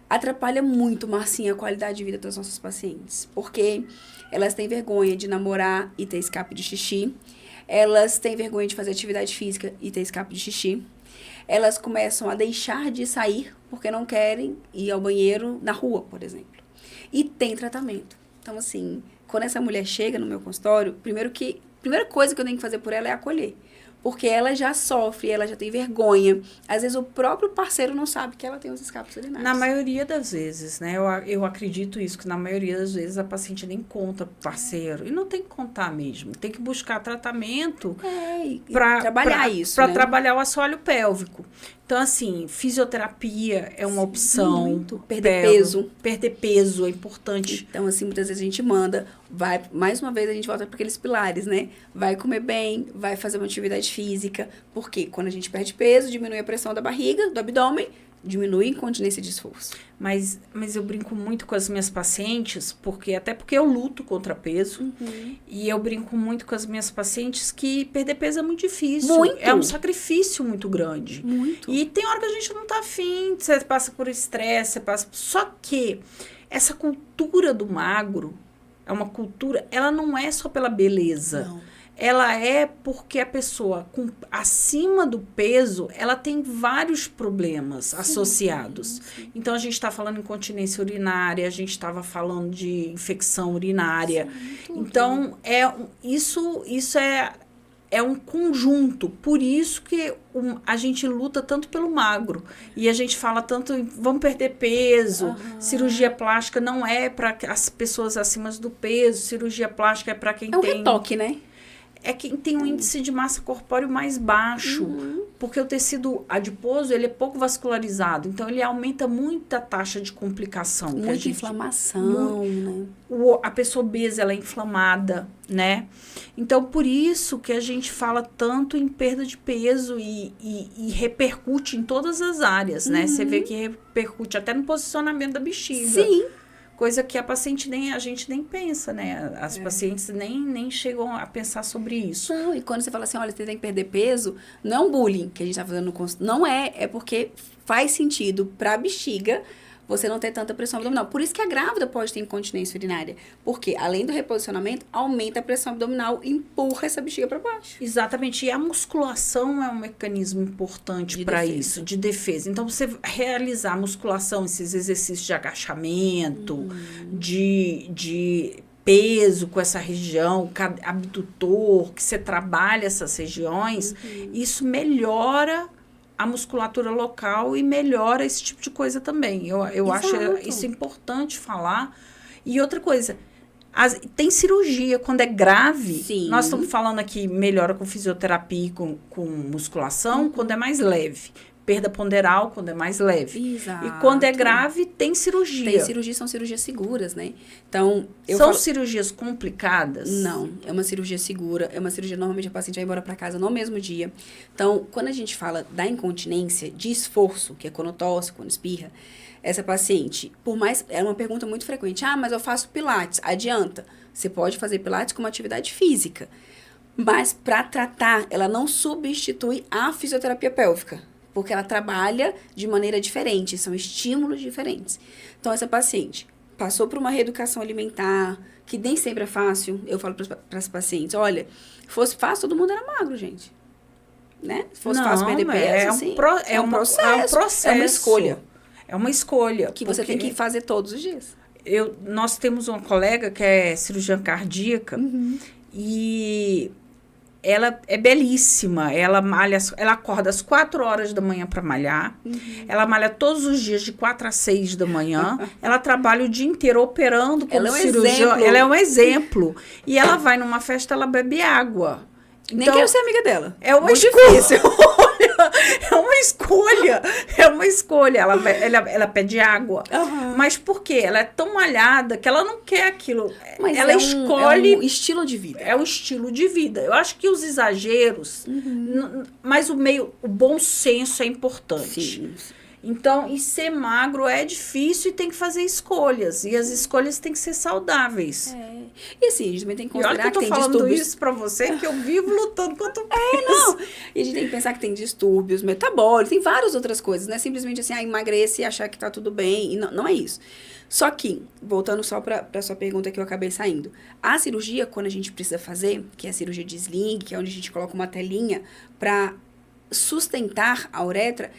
Atrapalha muito, Marcinha, a qualidade de vida das nossas pacientes, porque elas têm vergonha de namorar e ter escape de xixi, elas têm vergonha de fazer atividade física e ter escape de xixi, elas começam a deixar de sair porque não querem ir ao banheiro na rua, por exemplo. E tem tratamento. Então, assim, quando essa mulher chega no meu consultório, primeira coisa que eu tenho que fazer por ela é acolher. Porque ela já sofre, ela já tem vergonha. Às vezes o próprio parceiro não sabe que ela tem os escapes urinários. Na maioria das vezes, né? Eu acredito isso, que na maioria das vezes a paciente nem conta pro parceiro. E não tem que contar mesmo. Tem que buscar tratamento para trabalhar isso. Para né? trabalhar o assoalho pélvico. Então, assim, fisioterapia é uma opção. Muito. Perder peso. Perder peso é importante. Então, assim, muitas vezes a gente manda, mais uma vez a gente volta para aqueles pilares, né? Vai comer bem, vai fazer uma atividade física. Porque quando a gente perde peso, diminui a pressão da barriga, do abdômen, diminui a incontinência de esforço. Mas eu brinco muito com as minhas pacientes, porque eu luto contra peso. Uhum. E eu brinco muito com as minhas pacientes que perder peso é muito difícil. Muito. É um sacrifício muito grande. Muito. E tem hora que a gente não tá afim, você passa por estresse, você passa... Só que essa cultura do magro é uma cultura... Ela não é só pela beleza. Não. Ela é porque a pessoa acima do peso, ela tem vários problemas associados. Sim. Então, a gente está falando em incontinência urinária, a gente estava falando de infecção urinária. Sim, então, isso é um conjunto. Por isso que a gente luta tanto pelo magro. E a gente fala tanto em vamos perder peso. Cirurgia plástica não é para as pessoas acima do peso. Cirurgia plástica é para quem tem... É um retoque, né? É quem tem um índice de massa corpóreo mais baixo, porque o tecido adiposo, ele é pouco vascularizado, então ele aumenta muito a taxa de complicação. Muita inflamação, né? A pessoa obesa, ela é inflamada, né? Então, por isso que a gente fala tanto em perda de peso e repercute em todas as áreas, né? Você vê que repercute até no posicionamento da bexiga. Sim. Coisa que a gente nem pensa, né? As pacientes nem chegam a pensar sobre isso. Não, e quando você fala assim, olha, você tem que perder peso, não é um bullying que a gente tá fazendo no consultório. Não é porque faz sentido pra bexiga você não ter tanta pressão abdominal. Por isso que a grávida pode ter incontinência urinária. Porque, além do reposicionamento, aumenta a pressão abdominal e empurra essa bexiga para baixo. Exatamente. E a musculação é um mecanismo importante para isso, de defesa. Então, você realizar a musculação, esses exercícios de agachamento, de peso com essa região, abdutor, que você trabalha essas regiões, isso melhora a musculatura local e melhora esse tipo de coisa também. Eu acho isso importante falar. E outra coisa, tem cirurgia quando é grave. Sim. Nós estamos falando aqui, melhora com fisioterapia e com musculação, quando é mais leve. Perda ponderal, quando é mais leve. Exato. E quando é grave, tem cirurgia. Tem cirurgia, são cirurgias seguras, né? Então, são cirurgias complicadas? Não, é uma cirurgia segura. É uma cirurgia, normalmente a paciente vai embora para casa no mesmo dia. Então, quando a gente fala da incontinência de esforço, que é quando tosse, quando espirra, essa paciente, por mais... É uma pergunta muito frequente. Ah, mas eu faço pilates. Adianta. Você pode fazer pilates como atividade física. Mas, para tratar, ela não substitui a fisioterapia pélvica. Porque ela trabalha de maneira diferente, são estímulos diferentes. Então, essa paciente passou por uma reeducação alimentar, que nem sempre é fácil. Eu falo para as pacientes, olha, se fosse fácil, todo mundo era magro, gente. Né? Se fosse fácil perder peso, é um processo. É uma escolha. É uma escolha. Que você tem que fazer todos os dias. Nós temos uma colega que é cirurgiã cardíaca e ela é belíssima. Ela malha, ela acorda às 4 horas da manhã para malhar. Ela malha todos os dias de 4 às 6 da manhã. Ela trabalha o dia inteiro operando como cirurgiã. Ela é um exemplo. E ela vai numa festa, ela bebe água. Então, nem quero ser amiga dela. É uma escolha. É uma escolha. Ela pede água. Mas por quê? Ela é tão malhada que ela não quer aquilo. Mas ela escolhe... É um estilo de vida. É um estilo de vida. Eu acho que os exageros... Mas o bom senso é importante. Sim. Então, e ser magro é difícil e tem que fazer escolhas. E as escolhas têm que ser saudáveis. E assim, a gente também tem que considerar que tem distúrbios. Eu tô falando isso pra você, que eu vivo lutando contra o peso. Não. E a gente tem que pensar que tem distúrbios metabólicos, tem várias outras coisas. Não é simplesmente assim, emagrece e achar que tá tudo bem. E não é isso. Só que, voltando só pra sua pergunta que eu acabei saindo. A cirurgia, quando a gente precisa fazer, que é a cirurgia de sling, que é onde a gente coloca uma telinha pra sustentar a uretra,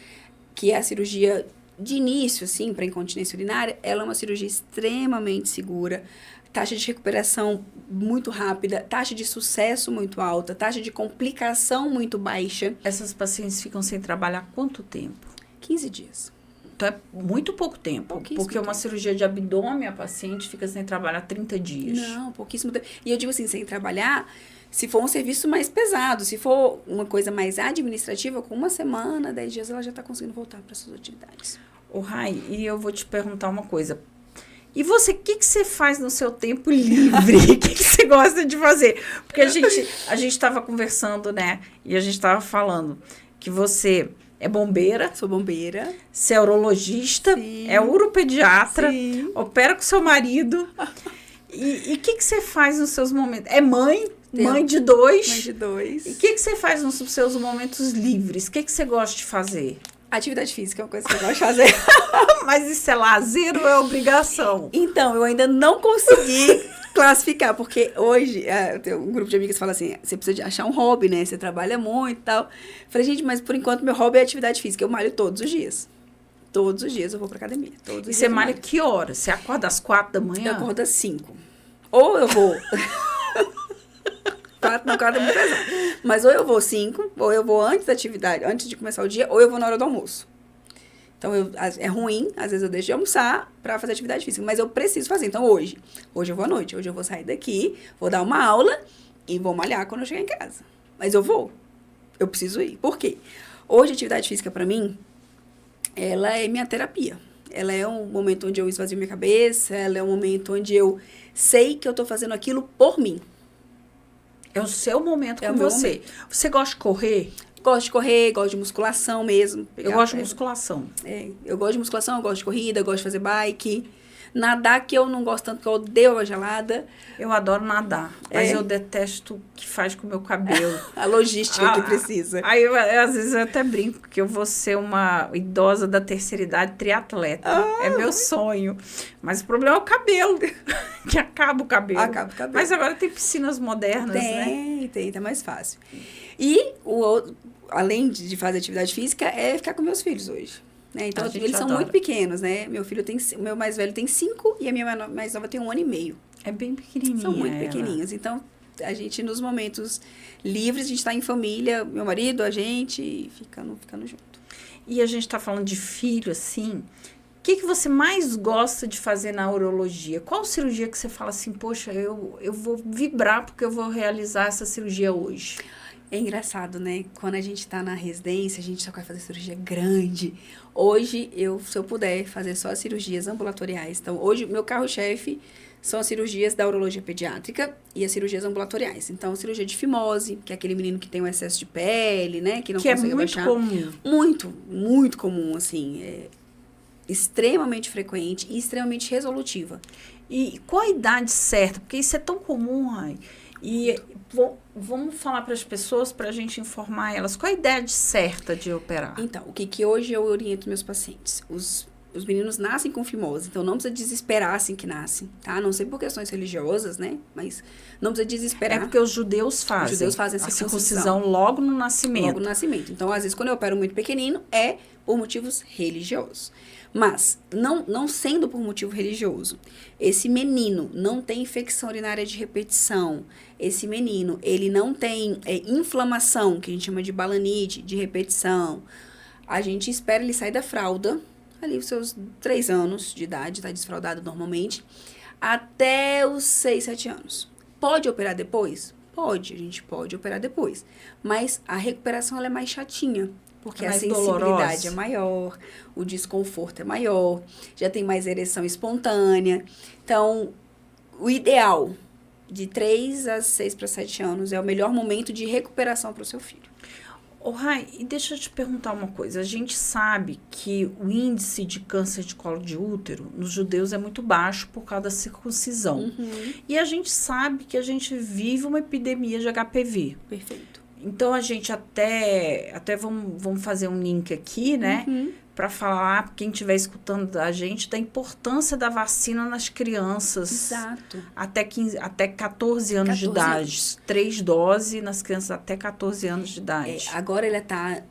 que é a cirurgia de início, assim, para incontinência urinária, ela é uma cirurgia extremamente segura, taxa de recuperação muito rápida, taxa de sucesso muito alta, taxa de complicação muito baixa. Essas pacientes ficam sem trabalhar quanto tempo? 15 dias. Então, é muito pouco tempo. Pouquíssimo porque uma cirurgia de abdômen, a paciente fica sem trabalhar 30 dias. Não, pouquíssimo tempo. E eu digo assim, sem trabalhar... Se for um serviço mais pesado, se for uma coisa mais administrativa, com 1 semana, 10 dias, ela já está conseguindo voltar para suas atividades. Rai, e eu vou te perguntar uma coisa. E você, o que você faz no seu tempo livre? O que você gosta de fazer? Porque a gente estava conversando, né? E a gente estava falando que você é bombeira. Sou bombeira. Você é urologista. Sim. É uropediatra. Sim. Opera com seu marido. E o que você faz nos seus momentos? É mãe de 2. Mãe de 2. E o que você faz nos seus momentos livres? O que você gosta de fazer? Atividade física é uma coisa que eu gosto de fazer. Mas isso é lazer ou é obrigação? Então, eu ainda não consegui classificar, porque hoje, tem um grupo de amigas que fala assim, você precisa de achar um hobby, né? Você trabalha muito e tal. Eu falei, gente, mas por enquanto meu hobby é atividade física. Eu malho todos os dias. Todos os dias eu vou pra academia. E você malha que horas? Você acorda às 4 da manhã? Eu acordo às 5. Ou eu vou... 4 é muito pesado. Mas ou eu vou 5, ou eu vou antes da atividade, antes de começar o dia, ou eu vou na hora do almoço. Então, é ruim, às vezes eu deixo de almoçar pra fazer atividade física, mas eu preciso fazer. Então, hoje eu vou à noite, hoje eu vou sair daqui, vou dar uma aula e vou malhar quando eu chegar em casa. Mas eu preciso ir. Por quê? Hoje, a atividade física pra mim, ela é minha terapia. Ela é um momento onde eu esvazio minha cabeça, ela é um momento onde eu sei que eu tô fazendo aquilo por mim. É o seu momento com você. Momento. Você gosta de correr? Gosto de correr, gosto de musculação mesmo. Eu gosto de musculação. Eu gosto de musculação, eu gosto de corrida, eu gosto de fazer bike. Nadar, que eu não gosto tanto, que eu odeio água gelada. Eu adoro nadar, mas eu detesto o que faz com o meu cabelo. A logística que precisa. Aí, às vezes, eu até brinco que eu vou ser uma idosa da terceira idade triatleta. É meu sonho. Mas o problema é o cabelo, que acaba o cabelo. Acaba o cabelo. Mas agora tem piscinas modernas, né? Tem, tá mais fácil. E, além de fazer atividade física, é ficar com meus filhos hoje. Né? Então, eles são muito pequenos, né? O meu mais velho tem 5 e a minha mais nova tem 1 ano e meio. É bem pequenininha. São muito pequenininhos. Então, a gente, nos momentos livres, a gente tá em família, meu marido, a gente, ficando junto. E a gente tá falando de filho, assim. O que você mais gosta de fazer na urologia? Qual cirurgia que você fala assim, poxa, eu vou vibrar porque eu vou realizar essa cirurgia hoje? É engraçado, né? Quando a gente tá na residência, a gente só quer fazer cirurgia grande. Hoje, se eu puder fazer só as cirurgias ambulatoriais. Então, hoje, meu carro-chefe são as cirurgias da urologia pediátrica e as cirurgias ambulatoriais. Então, cirurgia de fimose, que é aquele menino que tem um excesso de pele, né? Que não consegue abaixar. Que é muito comum. Muito, muito comum, assim. É extremamente frequente e extremamente resolutiva. E qual a idade certa? Porque isso é tão comum, Rai. E vamos falar para as pessoas, para a gente informar elas. Qual a idade certa de operar? Então, o que hoje eu oriento meus pacientes? Os meninos nascem com fimose, então não precisa desesperar assim que nascem, tá? Não sei por questões religiosas, né? Mas não precisa desesperar. É porque os judeus fazem. Os judeus fazem a circuncisão logo no nascimento. Logo no nascimento. Então, às vezes, quando eu opero muito pequenino, por motivos religiosos. Mas, não sendo por motivo religioso, esse menino não tem infecção urinária de repetição, esse menino, ele não tem inflamação, que a gente chama de balanite, de repetição, a gente espera ele sair da fralda, ali os seus 3 anos de idade, tá desfraudado normalmente, até os 6, 7 anos. Pode operar depois? Pode, a gente pode operar depois. Mas a recuperação ela é mais chatinha, porque a sensibilidade dolorosa. é maior, o desconforto é maior, já tem mais ereção espontânea. Então, o ideal de 3 a 6 para 7 anos é o melhor momento de recuperação para o seu filho. Ô, Rai, e deixa eu te perguntar uma coisa. A gente sabe que o índice de câncer de colo de útero nos judeus é muito baixo por causa da circuncisão. E a gente sabe que a gente vive uma epidemia de HPV. Perfeito. Então, a gente até vamos fazer um link aqui, né? Para falar, quem estiver escutando a gente, da importância da vacina nas crianças. Exato. Até 14 anos de 14 idade. anos. 3 doses nas crianças até 14 anos de idade. Agora ele está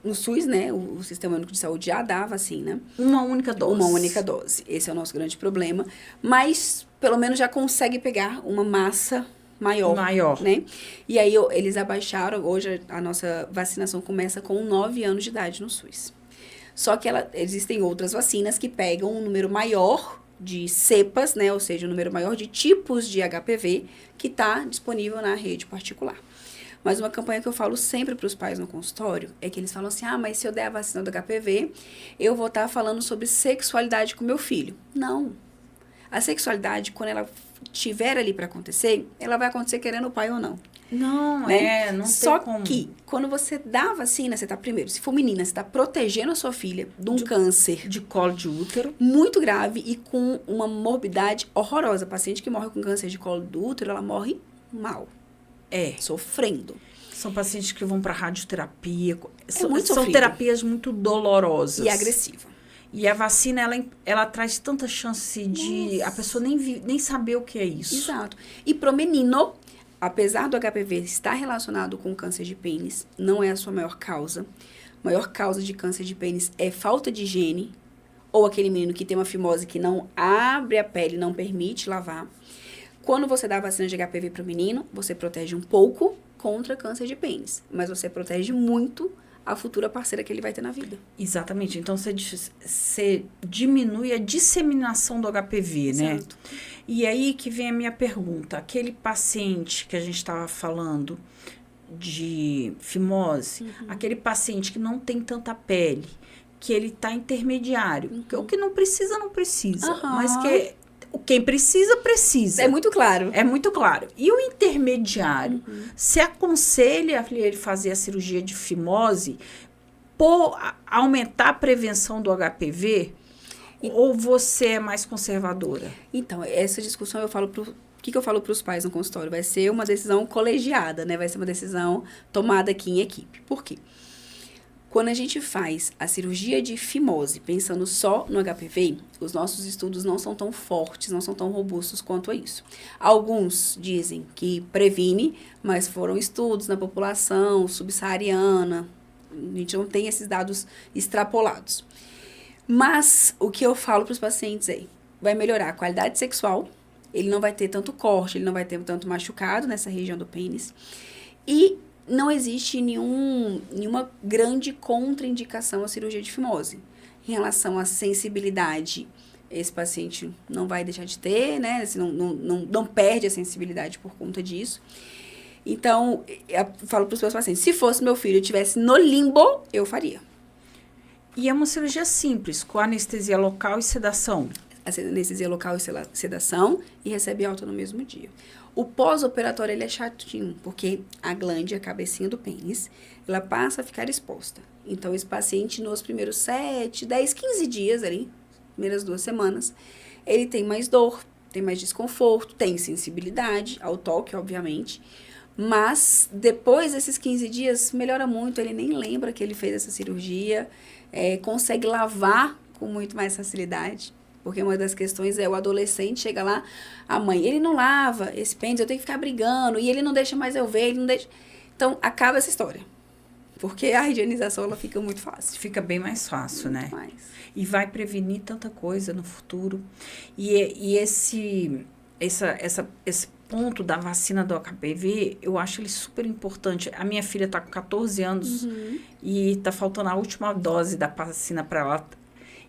no SUS, né? O Sistema Único de Saúde já dá a vacina. Uma única dose. Uma única dose. Esse é o nosso grande problema. Mas, pelo menos, já consegue pegar uma massa maior. Né? E aí, eles abaixaram. Hoje, a nossa vacinação começa com 9 anos de idade no SUS. Só que existem outras vacinas que pegam um número maior de cepas, né? Ou seja, um número maior de tipos de HPV que está disponível na rede particular. Mas uma campanha que eu falo sempre para os pais no consultório é que eles falam assim, mas se eu der a vacina do HPV, eu vou estar falando sobre sexualidade com meu filho. Não. A sexualidade, quando ela estiver ali para acontecer, ela vai acontecer querendo o pai ou não. Não, né? não Só tem como. que, quando você dá a vacina, você tá primeiro, se for menina, você tá protegendo a sua filha de um câncer de colo de útero muito grave e com uma morbidade horrorosa. A paciente que morre com câncer de colo do útero, ela morre mal. Sofrendo. São pacientes que vão para radioterapia. Muito são sofrido. terapias muito dolorosas. E agressiva. E a vacina, ela traz tanta chance de a pessoa nem saber o que é isso. Exato. E pro menino, apesar do HPV estar relacionado com câncer de pênis, não é a sua maior causa. A maior causa de câncer de pênis é falta de higiene, ou aquele menino que tem uma fimose que não abre a pele, não permite lavar. Quando você dá a vacina de HPV para o menino, você protege um pouco contra câncer de pênis, mas você protege muito a futura parceira que ele vai ter na vida. Exatamente. Então, você diminui a disseminação do HPV, né? Exato. E aí que vem a minha pergunta. Aquele paciente que a gente estava falando de fimose, aquele paciente que não tem tanta pele, que ele está intermediário, o que não precisa, não precisa. Mas que quem precisa, precisa. É muito claro. É muito claro. E o intermediário, se aconselha ele fazer a cirurgia de fimose por aumentar a prevenção do HPV? Ou você é mais conservadora? Então, essa discussão eu falo o que eu falo para os pais no consultório? Vai ser uma decisão colegiada, né? Vai ser uma decisão tomada aqui em equipe. Por quê? Quando a gente faz a cirurgia de fimose, pensando só no HPV, os nossos estudos não são tão fortes, não são tão robustos quanto a isso. Alguns dizem que previne, mas foram estudos na população subsaariana, a gente não tem esses dados extrapolados. Mas o que eu falo para os pacientes é, vai melhorar a qualidade sexual, ele não vai ter tanto corte, ele não vai ter tanto machucado nessa região do pênis, e não existe nenhuma grande contraindicação à cirurgia de fimose. Em relação à sensibilidade, esse paciente não vai deixar de ter, né? Assim, não perde a sensibilidade por conta disso. Então, eu falo para os meus pacientes, se fosse meu filho e estivesse no limbo, eu faria. E é uma cirurgia simples, com anestesia local e sedação. Anestesia local e sedação, e recebe alta no mesmo dia. O pós-operatório, ele é chatinho, porque a glande, a cabecinha do pênis, ela passa a ficar exposta. Então, esse paciente, nos primeiros 7, 10, 15 dias ali, primeiras 2 semanas, ele tem mais dor, tem mais desconforto, tem sensibilidade ao toque, obviamente, mas depois desses 15 dias, melhora muito, ele nem lembra que ele fez essa cirurgia, consegue lavar com muito mais facilidade. Porque uma das questões é o adolescente chega lá, a mãe, ele não lava esse pênis, eu tenho que ficar brigando, e ele não deixa mais eu ver, ele não deixa... Então, acaba essa história. Porque a higienização, ela fica muito fácil. Fica bem mais fácil, Muito né? mais. E vai prevenir tanta coisa no futuro. E esse ponto da vacina do HPV, eu acho ele super importante. A minha filha está com 14 anos e está faltando a última dose da vacina para ela.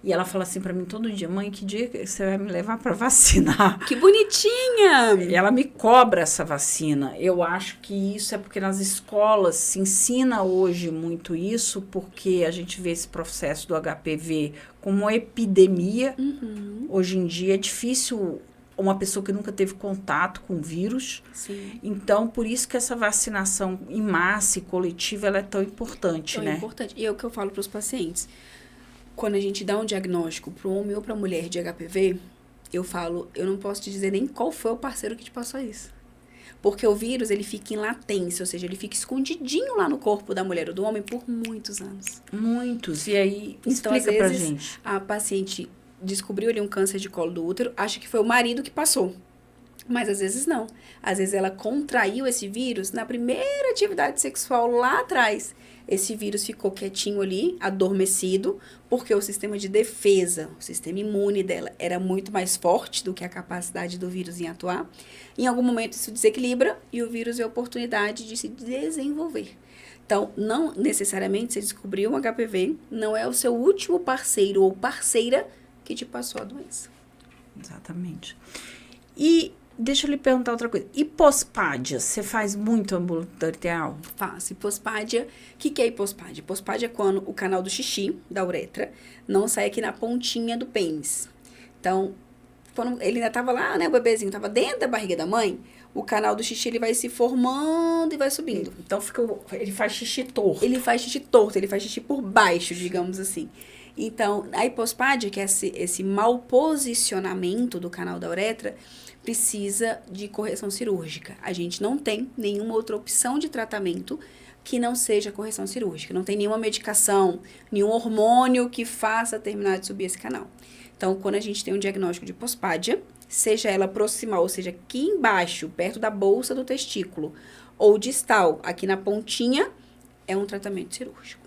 E ela fala assim para mim todo dia: mãe, que dia que você vai me levar para vacinar? Que bonitinha! Ela me cobra essa vacina. Eu acho que isso é porque nas escolas se ensina hoje muito isso, porque a gente vê esse processo do HPV como uma epidemia. Hoje em dia é difícil uma pessoa que nunca teve contato com o vírus. Sim. Então, por isso que essa vacinação em massa e coletiva ela é tão importante, né? É importante. E é o que eu falo para os pacientes. Quando a gente dá um diagnóstico para o homem ou para a mulher de HPV, eu falo, eu não posso te dizer nem qual foi o parceiro que te passou isso. Porque o vírus, ele fica em latência, ou seja, ele fica escondidinho lá no corpo da mulher ou do homem por muitos anos. Muitos. E aí, Então, explica às pra vezes, gente. a paciente descobriu ali um câncer de colo do útero, acha que foi o marido que passou. Mas às vezes não. Às vezes ela contraiu esse vírus na primeira atividade sexual lá atrás. Esse vírus ficou quietinho ali, adormecido, porque o sistema de defesa, o sistema imune dela era muito mais forte do que a capacidade do vírus em atuar. Em algum momento isso desequilibra e o vírus é a oportunidade de se desenvolver. Então, não necessariamente você descobriu um HPV, não é o seu último parceiro ou parceira que te passou a doença. Exatamente. E deixa eu lhe perguntar outra coisa. Hipospádia, você faz muito ambulatorial? Faço. Hipospádia, o que é hipospádia? Hipospádia é quando o canal do xixi, da uretra, não sai aqui na pontinha do pênis. Então, quando ele ainda estava lá, né, o bebezinho estava dentro da barriga da mãe, o canal do xixi ele vai se formando e vai subindo. Então, ele faz xixi torto. Ele faz xixi torto, ele faz xixi por baixo, digamos assim. Então, a hipospádia, que é esse mau posicionamento do canal da uretra, precisa de correção cirúrgica. A gente não tem nenhuma outra opção de tratamento que não seja correção cirúrgica. Não tem nenhuma medicação, nenhum hormônio que faça terminar de subir esse canal. Então, quando a gente tem um diagnóstico de hipospádia, seja ela proximal, ou seja, aqui embaixo, perto da bolsa do testículo, ou distal, aqui na pontinha, é um tratamento cirúrgico.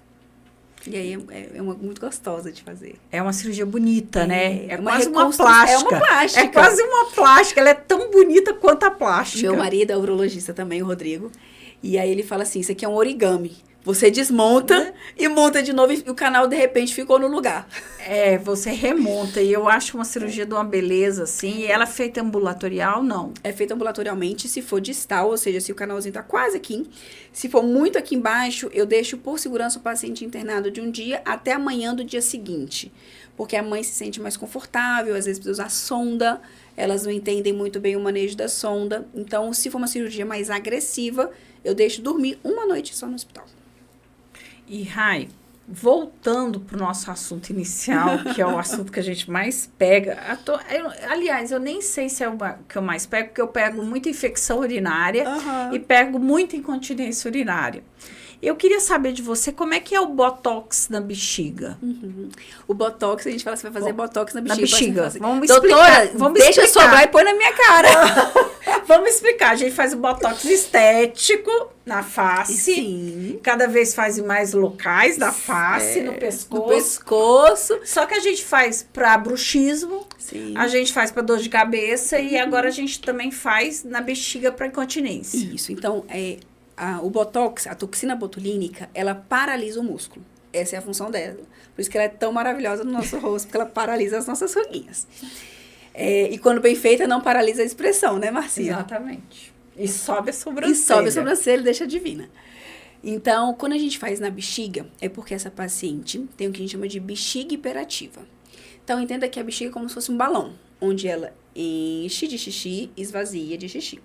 E aí é muito gostosa de fazer. É uma cirurgia bonita, né? É uma quase uma plástica. É uma plástica. É quase uma plástica. Ela é tão bonita quanto a plástica. Meu marido é urologista também, o Rodrigo. E aí ele fala assim, isso aqui é um origami. Você desmonta e monta de novo e o canal, de repente, ficou no lugar. É, você remonta. E eu acho uma cirurgia de uma beleza, assim. E ela é feita ambulatorial, não? É feita ambulatorialmente, se for distal, ou seja, se o canalzinho tá quase aqui. Se for muito aqui embaixo, eu deixo por segurança o paciente internado de um dia até amanhã do dia seguinte. Porque a mãe se sente mais confortável, às vezes precisa usar sonda, elas não entendem muito bem o manejo da sonda. Então, se for uma cirurgia mais agressiva, eu deixo dormir uma noite só no hospital. E, Rai, voltando para o nosso assunto inicial, que é o assunto que a gente mais pega. Aliás, eu nem sei se é o que eu mais pego, porque eu pego muita infecção urinária e pego muita incontinência urinária. Eu queria saber de você como é que é o botox na bexiga. O botox, a gente fala, você vai fazer botox na bexiga. Na bexiga. Assim, vamos doutora, explicar. Deixa sobrar e põe na minha cara. Vamos explicar. A gente faz o botox estético na face. Sim. Cada vez faz em mais locais da face, no pescoço. No pescoço. Só que a gente faz para bruxismo, Sim. a gente faz para dor de cabeça e agora a gente também faz na bexiga para incontinência. Isso. Então, o botox, a toxina botulínica, ela paralisa o músculo. Essa é a função dela. Por isso que ela é tão maravilhosa no nosso rosto, porque ela paralisa as nossas ruguinhas. E quando bem feita, não paralisa a expressão, né, Marcinha? Exatamente. E sobe a sobrancelha. E sobe a sobrancelha e deixa divina. Então, quando a gente faz na bexiga, é porque essa paciente tem o que a gente chama de bexiga hiperativa. Então, entenda que a bexiga é como se fosse um balão, onde ela enche de xixi, esvazia de xixi.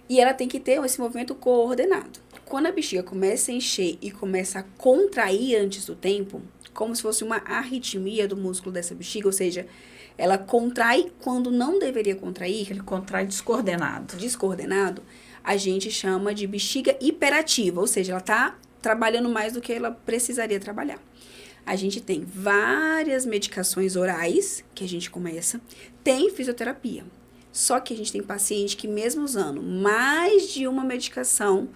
E ela tem que ter esse movimento coordenado. Quando a bexiga começa a encher e começa a contrair antes do tempo, como se fosse uma arritmia do músculo dessa bexiga, ou seja, ela contrai quando não deveria contrair. Ele contrai descoordenado. Descoordenado, a gente chama de bexiga hiperativa, ou seja, ela está trabalhando mais do que ela precisaria trabalhar. A gente tem várias medicações orais que a gente começa, tem fisioterapia. Só que a gente tem paciente que mesmo usando mais de uma medicação,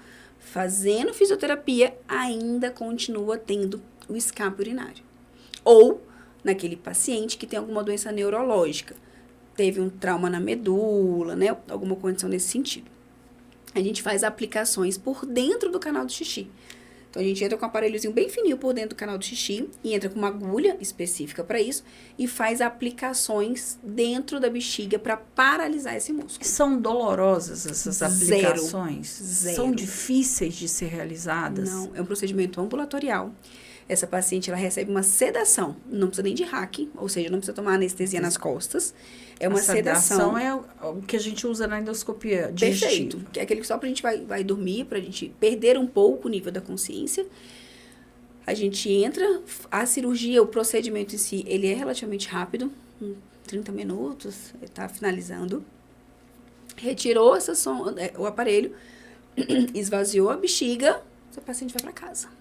fazendo fisioterapia, ainda continua tendo o escape urinário. Ou naquele paciente que tem alguma doença neurológica, teve um trauma na medula, né? Alguma condição nesse sentido. A gente faz aplicações por dentro do canal do xixi. Então, a gente entra com um aparelhozinho bem fininho por dentro do canal do xixi e entra com uma agulha específica para isso e faz aplicações dentro da bexiga para paralisar esse músculo. São dolorosas essas aplicações? Zero. São difíceis de ser realizadas? Não, é um procedimento ambulatorial. Essa paciente, ela recebe uma sedação. Não precisa nem de hack, ou seja, não precisa tomar anestesia nas costas. É uma sedação. É o que a gente usa na endoscopia digestiva. Perfeito. Que é aquele que só pra gente vai dormir, pra gente perder um pouco o nível da consciência. A gente entra, a cirurgia, o procedimento em si, ele é relativamente rápido, 30 minutos, tá finalizando. Retirou o aparelho, esvaziou a bexiga, o paciente vai para casa.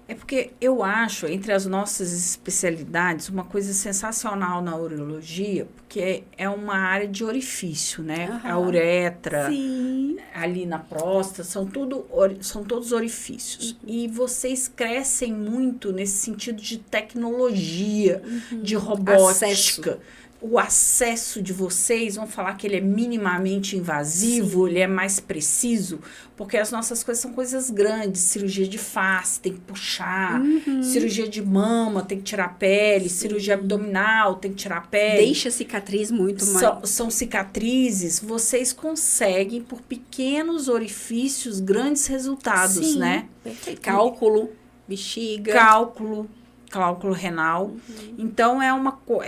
É porque eu acho, entre as nossas especialidades, uma coisa sensacional na urologia, porque é uma área de orifício, né? Uhum. A uretra, Sim. ali na próstata, são todos orifícios. E vocês crescem muito nesse sentido de tecnologia, de robótica. O acesso de vocês, vamos falar que ele é minimamente invasivo, ele é mais preciso, porque as nossas coisas são coisas grandes, cirurgia de face, tem que puxar, cirurgia de mama, tem que tirar a pele, cirurgia abdominal, tem que tirar a pele. Deixa a cicatriz muito mais. São cicatrizes, vocês conseguem, por pequenos orifícios, grandes resultados, né? Perfeito. Cálculo, bexiga. Cálculo renal. Então, é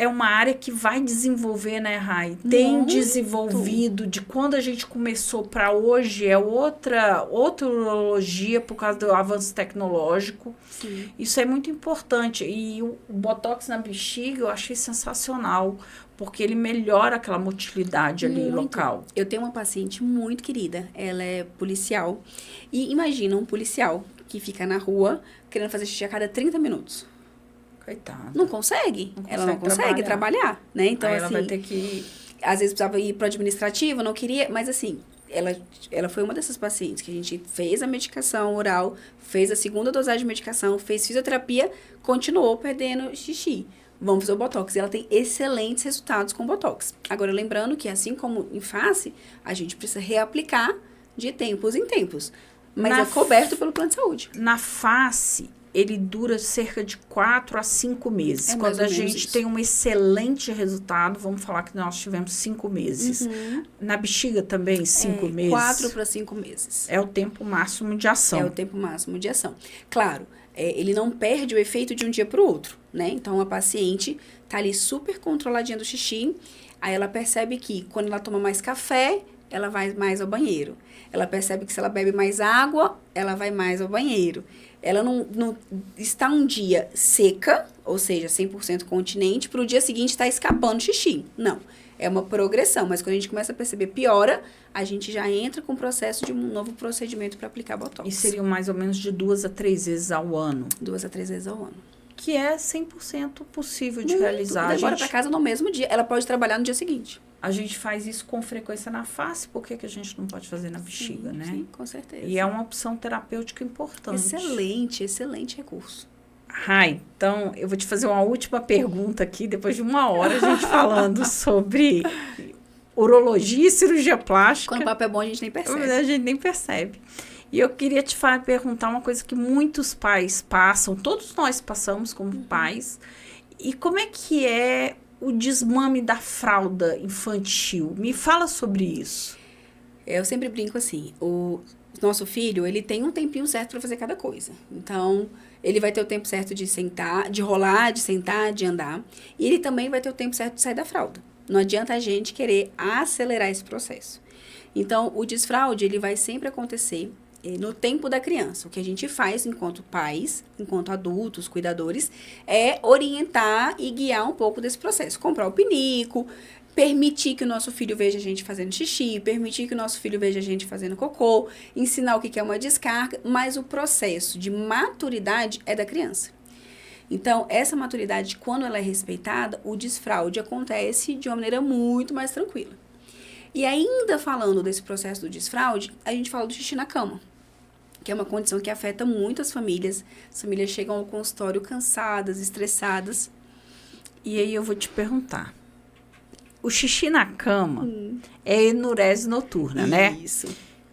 uma área que vai desenvolver, né, Rai? Tem desenvolvido, de quando a gente começou para hoje, é outra urologia por causa do avanço tecnológico. Sim. Isso é muito importante. E o Botox na bexiga eu achei sensacional, porque ele melhora aquela motilidade ali local. Eu tenho uma paciente muito querida, ela é policial. E imagina um policial que fica na rua querendo fazer xixi a cada 30 minutos. Coitada. Não consegue. Ela não consegue trabalhar, né? Então, aí assim, ela vai ter que... Às vezes precisava ir pro administrativo, não queria, mas assim, ela foi uma dessas pacientes que a gente fez a medicação oral, fez a segunda dosagem de medicação, fez fisioterapia, continuou perdendo xixi. Vamos fazer o Botox. E ela tem excelentes resultados com o Botox. Agora, lembrando que, assim como em face, a gente precisa reaplicar de tempos em tempos. Mas é coberto pelo plano de saúde. Na face, ele dura cerca de 4 a 5 meses. Quando a gente tem um excelente resultado, vamos falar que nós tivemos 5 meses. Na bexiga também, 5 meses. 4 para 5 meses. É o tempo máximo de ação. É o tempo máximo de ação. Claro, ele não perde o efeito de um dia para o outro, né? Então, a paciente tá ali super controladinha do xixi, aí ela percebe que quando ela toma mais café, ela vai mais ao banheiro. Ela percebe que se ela bebe mais água, ela vai mais ao banheiro. Ela não está um dia seca, ou seja, 100% continente, para o dia seguinte estar escapando xixi. Não. É uma progressão, mas quando a gente começa a perceber piora, a gente já entra com o processo de um novo procedimento para aplicar Botox. E seriam mais ou menos de 2 a 3 vezes ao ano. 2 a 3 vezes ao ano. Que é 100% possível de realizar. Ela bora para casa no mesmo dia. Ela pode trabalhar no dia seguinte. A gente faz isso com frequência na face, por que a gente não pode fazer na bexiga, né? Sim, com certeza. E é uma opção terapêutica importante. Excelente recurso. Rai, então eu vou te fazer uma última pergunta aqui, depois de 1 hora a gente falando sobre urologia e cirurgia plástica. Quando o papo é bom, a gente nem percebe. A gente nem percebe. E eu queria te perguntar uma coisa que muitos pais passam, todos nós passamos como pais, e como é que é o desmame da fralda infantil? Me fala sobre isso. Eu sempre brinco assim, o nosso filho, ele tem um tempinho certo para fazer cada coisa. Então, ele vai ter o tempo certo de sentar, de rolar, de sentar, de andar. E ele também vai ter o tempo certo de sair da fralda. Não adianta a gente querer acelerar esse processo. Então, o desfraude, ele vai sempre acontecer no tempo da criança. O que a gente faz enquanto pais, enquanto adultos, cuidadores, é orientar e guiar um pouco desse processo. Comprar o pinico, permitir que o nosso filho veja a gente fazendo xixi, permitir que o nosso filho veja a gente fazendo cocô, ensinar o que é uma descarga, mas o processo de maturidade é da criança. Então, essa maturidade, quando ela é respeitada, o desfraude acontece de uma maneira muito mais tranquila. E ainda falando desse processo do desfraude, a gente fala do xixi na cama. que é uma condição que afeta muitas famílias. As famílias chegam ao consultório cansadas, estressadas. E aí eu vou te perguntar. O xixi na cama é enurese noturna, né? Isso.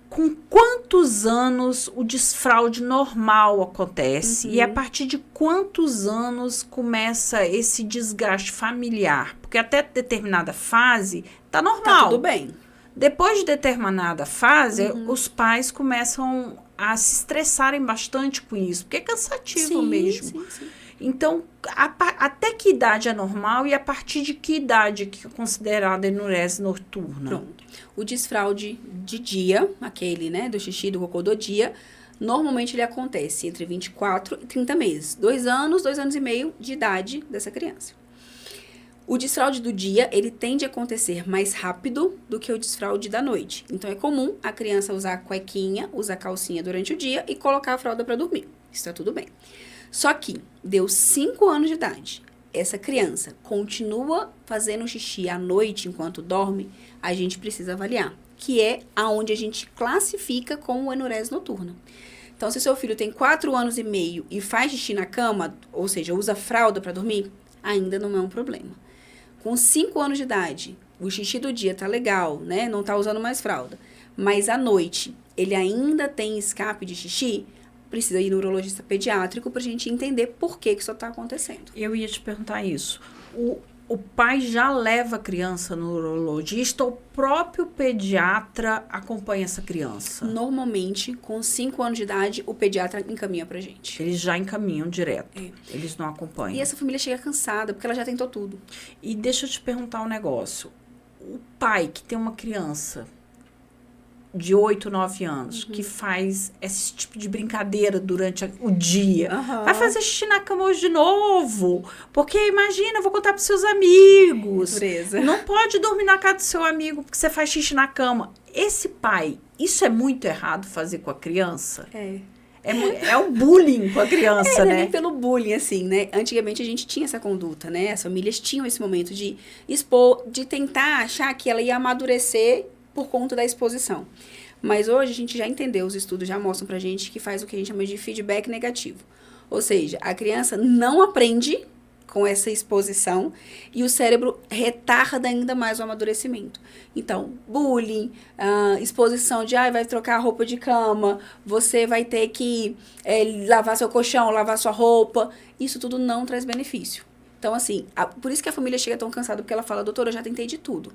Com quantos anos o desfraude normal acontece? E a partir de quantos anos começa esse desgaste familiar? Porque até determinada fase tá normal. Tá tudo bem. Depois de determinada fase, os pais começam a se estressarem bastante com isso, porque é cansativo mesmo. Sim. Então, até que idade é normal e a partir de que idade que é considerada enurese noturna? Pronto. O desfraude de dia, aquele, né, do xixi, do cocô do dia, normalmente ele acontece entre 24 e 30 meses. 2 anos, 2 anos e meio de idade dessa criança. O desfraude do dia, ele tende a acontecer mais rápido do que o desfraude da noite. Então, é comum a criança usar a cuequinha, usar a calcinha durante o dia e colocar a fralda para dormir. Isso tá tudo bem. Só que deu 5 anos de idade, essa criança continua fazendo xixi à noite enquanto dorme, a gente precisa avaliar, que é aonde a gente classifica como enurese noturna. Então, se seu filho tem 4 anos e meio e faz xixi na cama, ou seja, usa fralda para dormir, ainda não é um problema. Com 5 anos de idade, o xixi do dia tá legal, né? Não tá usando mais fralda. Mas à noite, ele ainda tem escape de xixi, precisa ir no urologista pediátrico pra gente entender por que isso tá acontecendo. Eu ia te perguntar isso. O pai já leva a criança no urologista ou o próprio pediatra acompanha essa criança? Normalmente, com 5 anos de idade, o pediatra encaminha pra gente. Eles já encaminham direto. É. Eles não acompanham. E essa família chega cansada, porque ela já tentou tudo. E deixa eu te perguntar um negócio. O pai que tem uma criança de 8, 9 anos, que faz esse tipo de brincadeira durante o dia, vai fazer xixi na cama hoje de novo, porque imagina, eu vou contar para seus amigos, Dureza. não pode dormir na casa do seu amigo porque você faz xixi na cama. Esse pai, isso é muito errado fazer com a criança? É o bullying com a criança, Não é né? nem pelo bullying, assim, né? Antigamente a gente tinha essa conduta, né? As famílias tinham esse momento de expor, de tentar achar que ela ia amadurecer por conta da exposição. Mas hoje a gente já entendeu, os estudos já mostram pra gente que faz o que a gente chama de feedback negativo. Ou seja, a criança não aprende com essa exposição e o cérebro retarda ainda mais o amadurecimento. Então, bullying, exposição de, vai trocar a roupa de cama, você vai ter que lavar seu colchão, lavar sua roupa, isso tudo não traz benefício. Então, assim, por isso que a família chega tão cansada, porque ela fala, doutora, eu já tentei de tudo.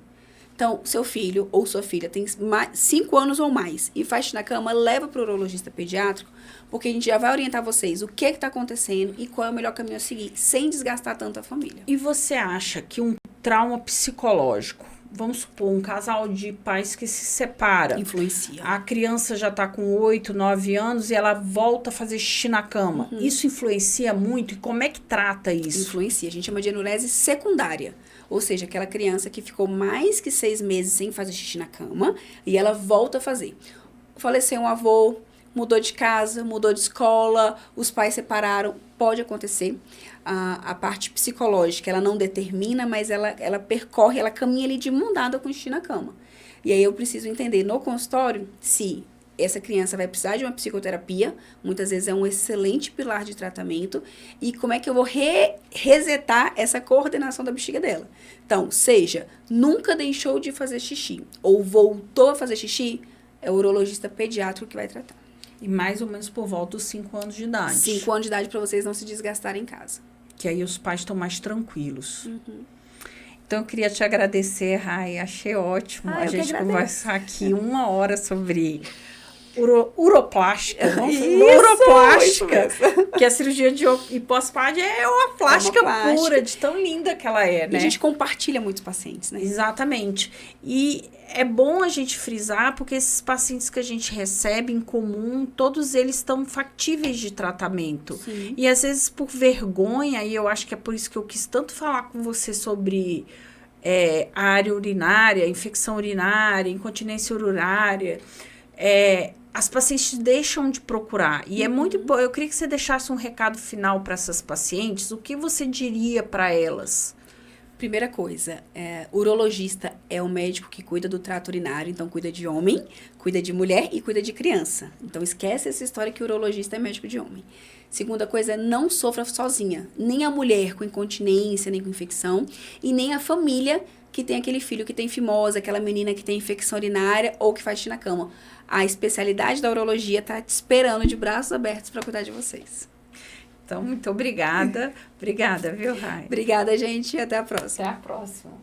Então, seu filho ou sua filha tem 5 anos ou mais e faz xixi na cama, leva para o urologista pediátrico, porque a gente já vai orientar vocês o que está acontecendo e qual é o melhor caminho a seguir, sem desgastar tanto a família. E você acha que um trauma psicológico, vamos supor, um casal de pais que se separa, Influencia. a criança já está com 8, 9 anos e ela volta a fazer xixi na cama, isso influencia muito? E como é que trata isso? Influencia. A gente chama de enurese secundária. Ou seja, aquela criança que ficou mais que 6 meses sem fazer xixi na cama e ela volta a fazer. Faleceu um avô, mudou de casa, mudou de escola, os pais separaram, pode acontecer. A parte psicológica, ela não determina, mas ela percorre, ela caminha ali de mão dada com xixi na cama. E aí eu preciso entender no consultório se essa criança vai precisar de uma psicoterapia, muitas vezes é um excelente pilar de tratamento, e como é que eu vou resetar essa coordenação da bexiga dela. Então, seja, nunca deixou de fazer xixi, ou voltou a fazer xixi, é o urologista pediátrico que vai tratar. E mais ou menos por volta dos 5 anos de idade. 5 anos de idade para vocês não se desgastarem em casa. Que aí os pais estão mais tranquilos. Então, eu queria te agradecer, Rai. Achei ótimo a gente conversar aqui 1 hora sobre uroplástica. Uroplástica. Que a cirurgia de hipospadia é uma plástica pura, de tão linda que ela é, né? E a gente compartilha muitos pacientes, né? Exatamente. E é bom a gente frisar, porque esses pacientes que a gente recebe em comum, todos eles estão factíveis de tratamento. Sim. E às vezes por vergonha, e eu acho que é por isso que eu quis tanto falar com você sobre a área urinária, infecção urinária, incontinência urinária, as pacientes deixam de procurar. E é muito bom. Eu queria que você deixasse um recado final para essas pacientes. O que você diria para elas? Primeira coisa, urologista é o médico que cuida do trato urinário, então cuida de homem, cuida de mulher e cuida de criança. Então esquece essa história que o urologista é médico de homem. Segunda coisa, não sofra sozinha. Nem a mulher com incontinência, nem com infecção, e nem a família que tem aquele filho que tem fimose, aquela menina que tem infecção urinária ou que faz xixi na cama. A especialidade da urologia está te esperando de braços abertos para cuidar de vocês. Então, muito obrigada. Obrigada, viu, Rai? Obrigada, gente, e até a próxima. Até a próxima.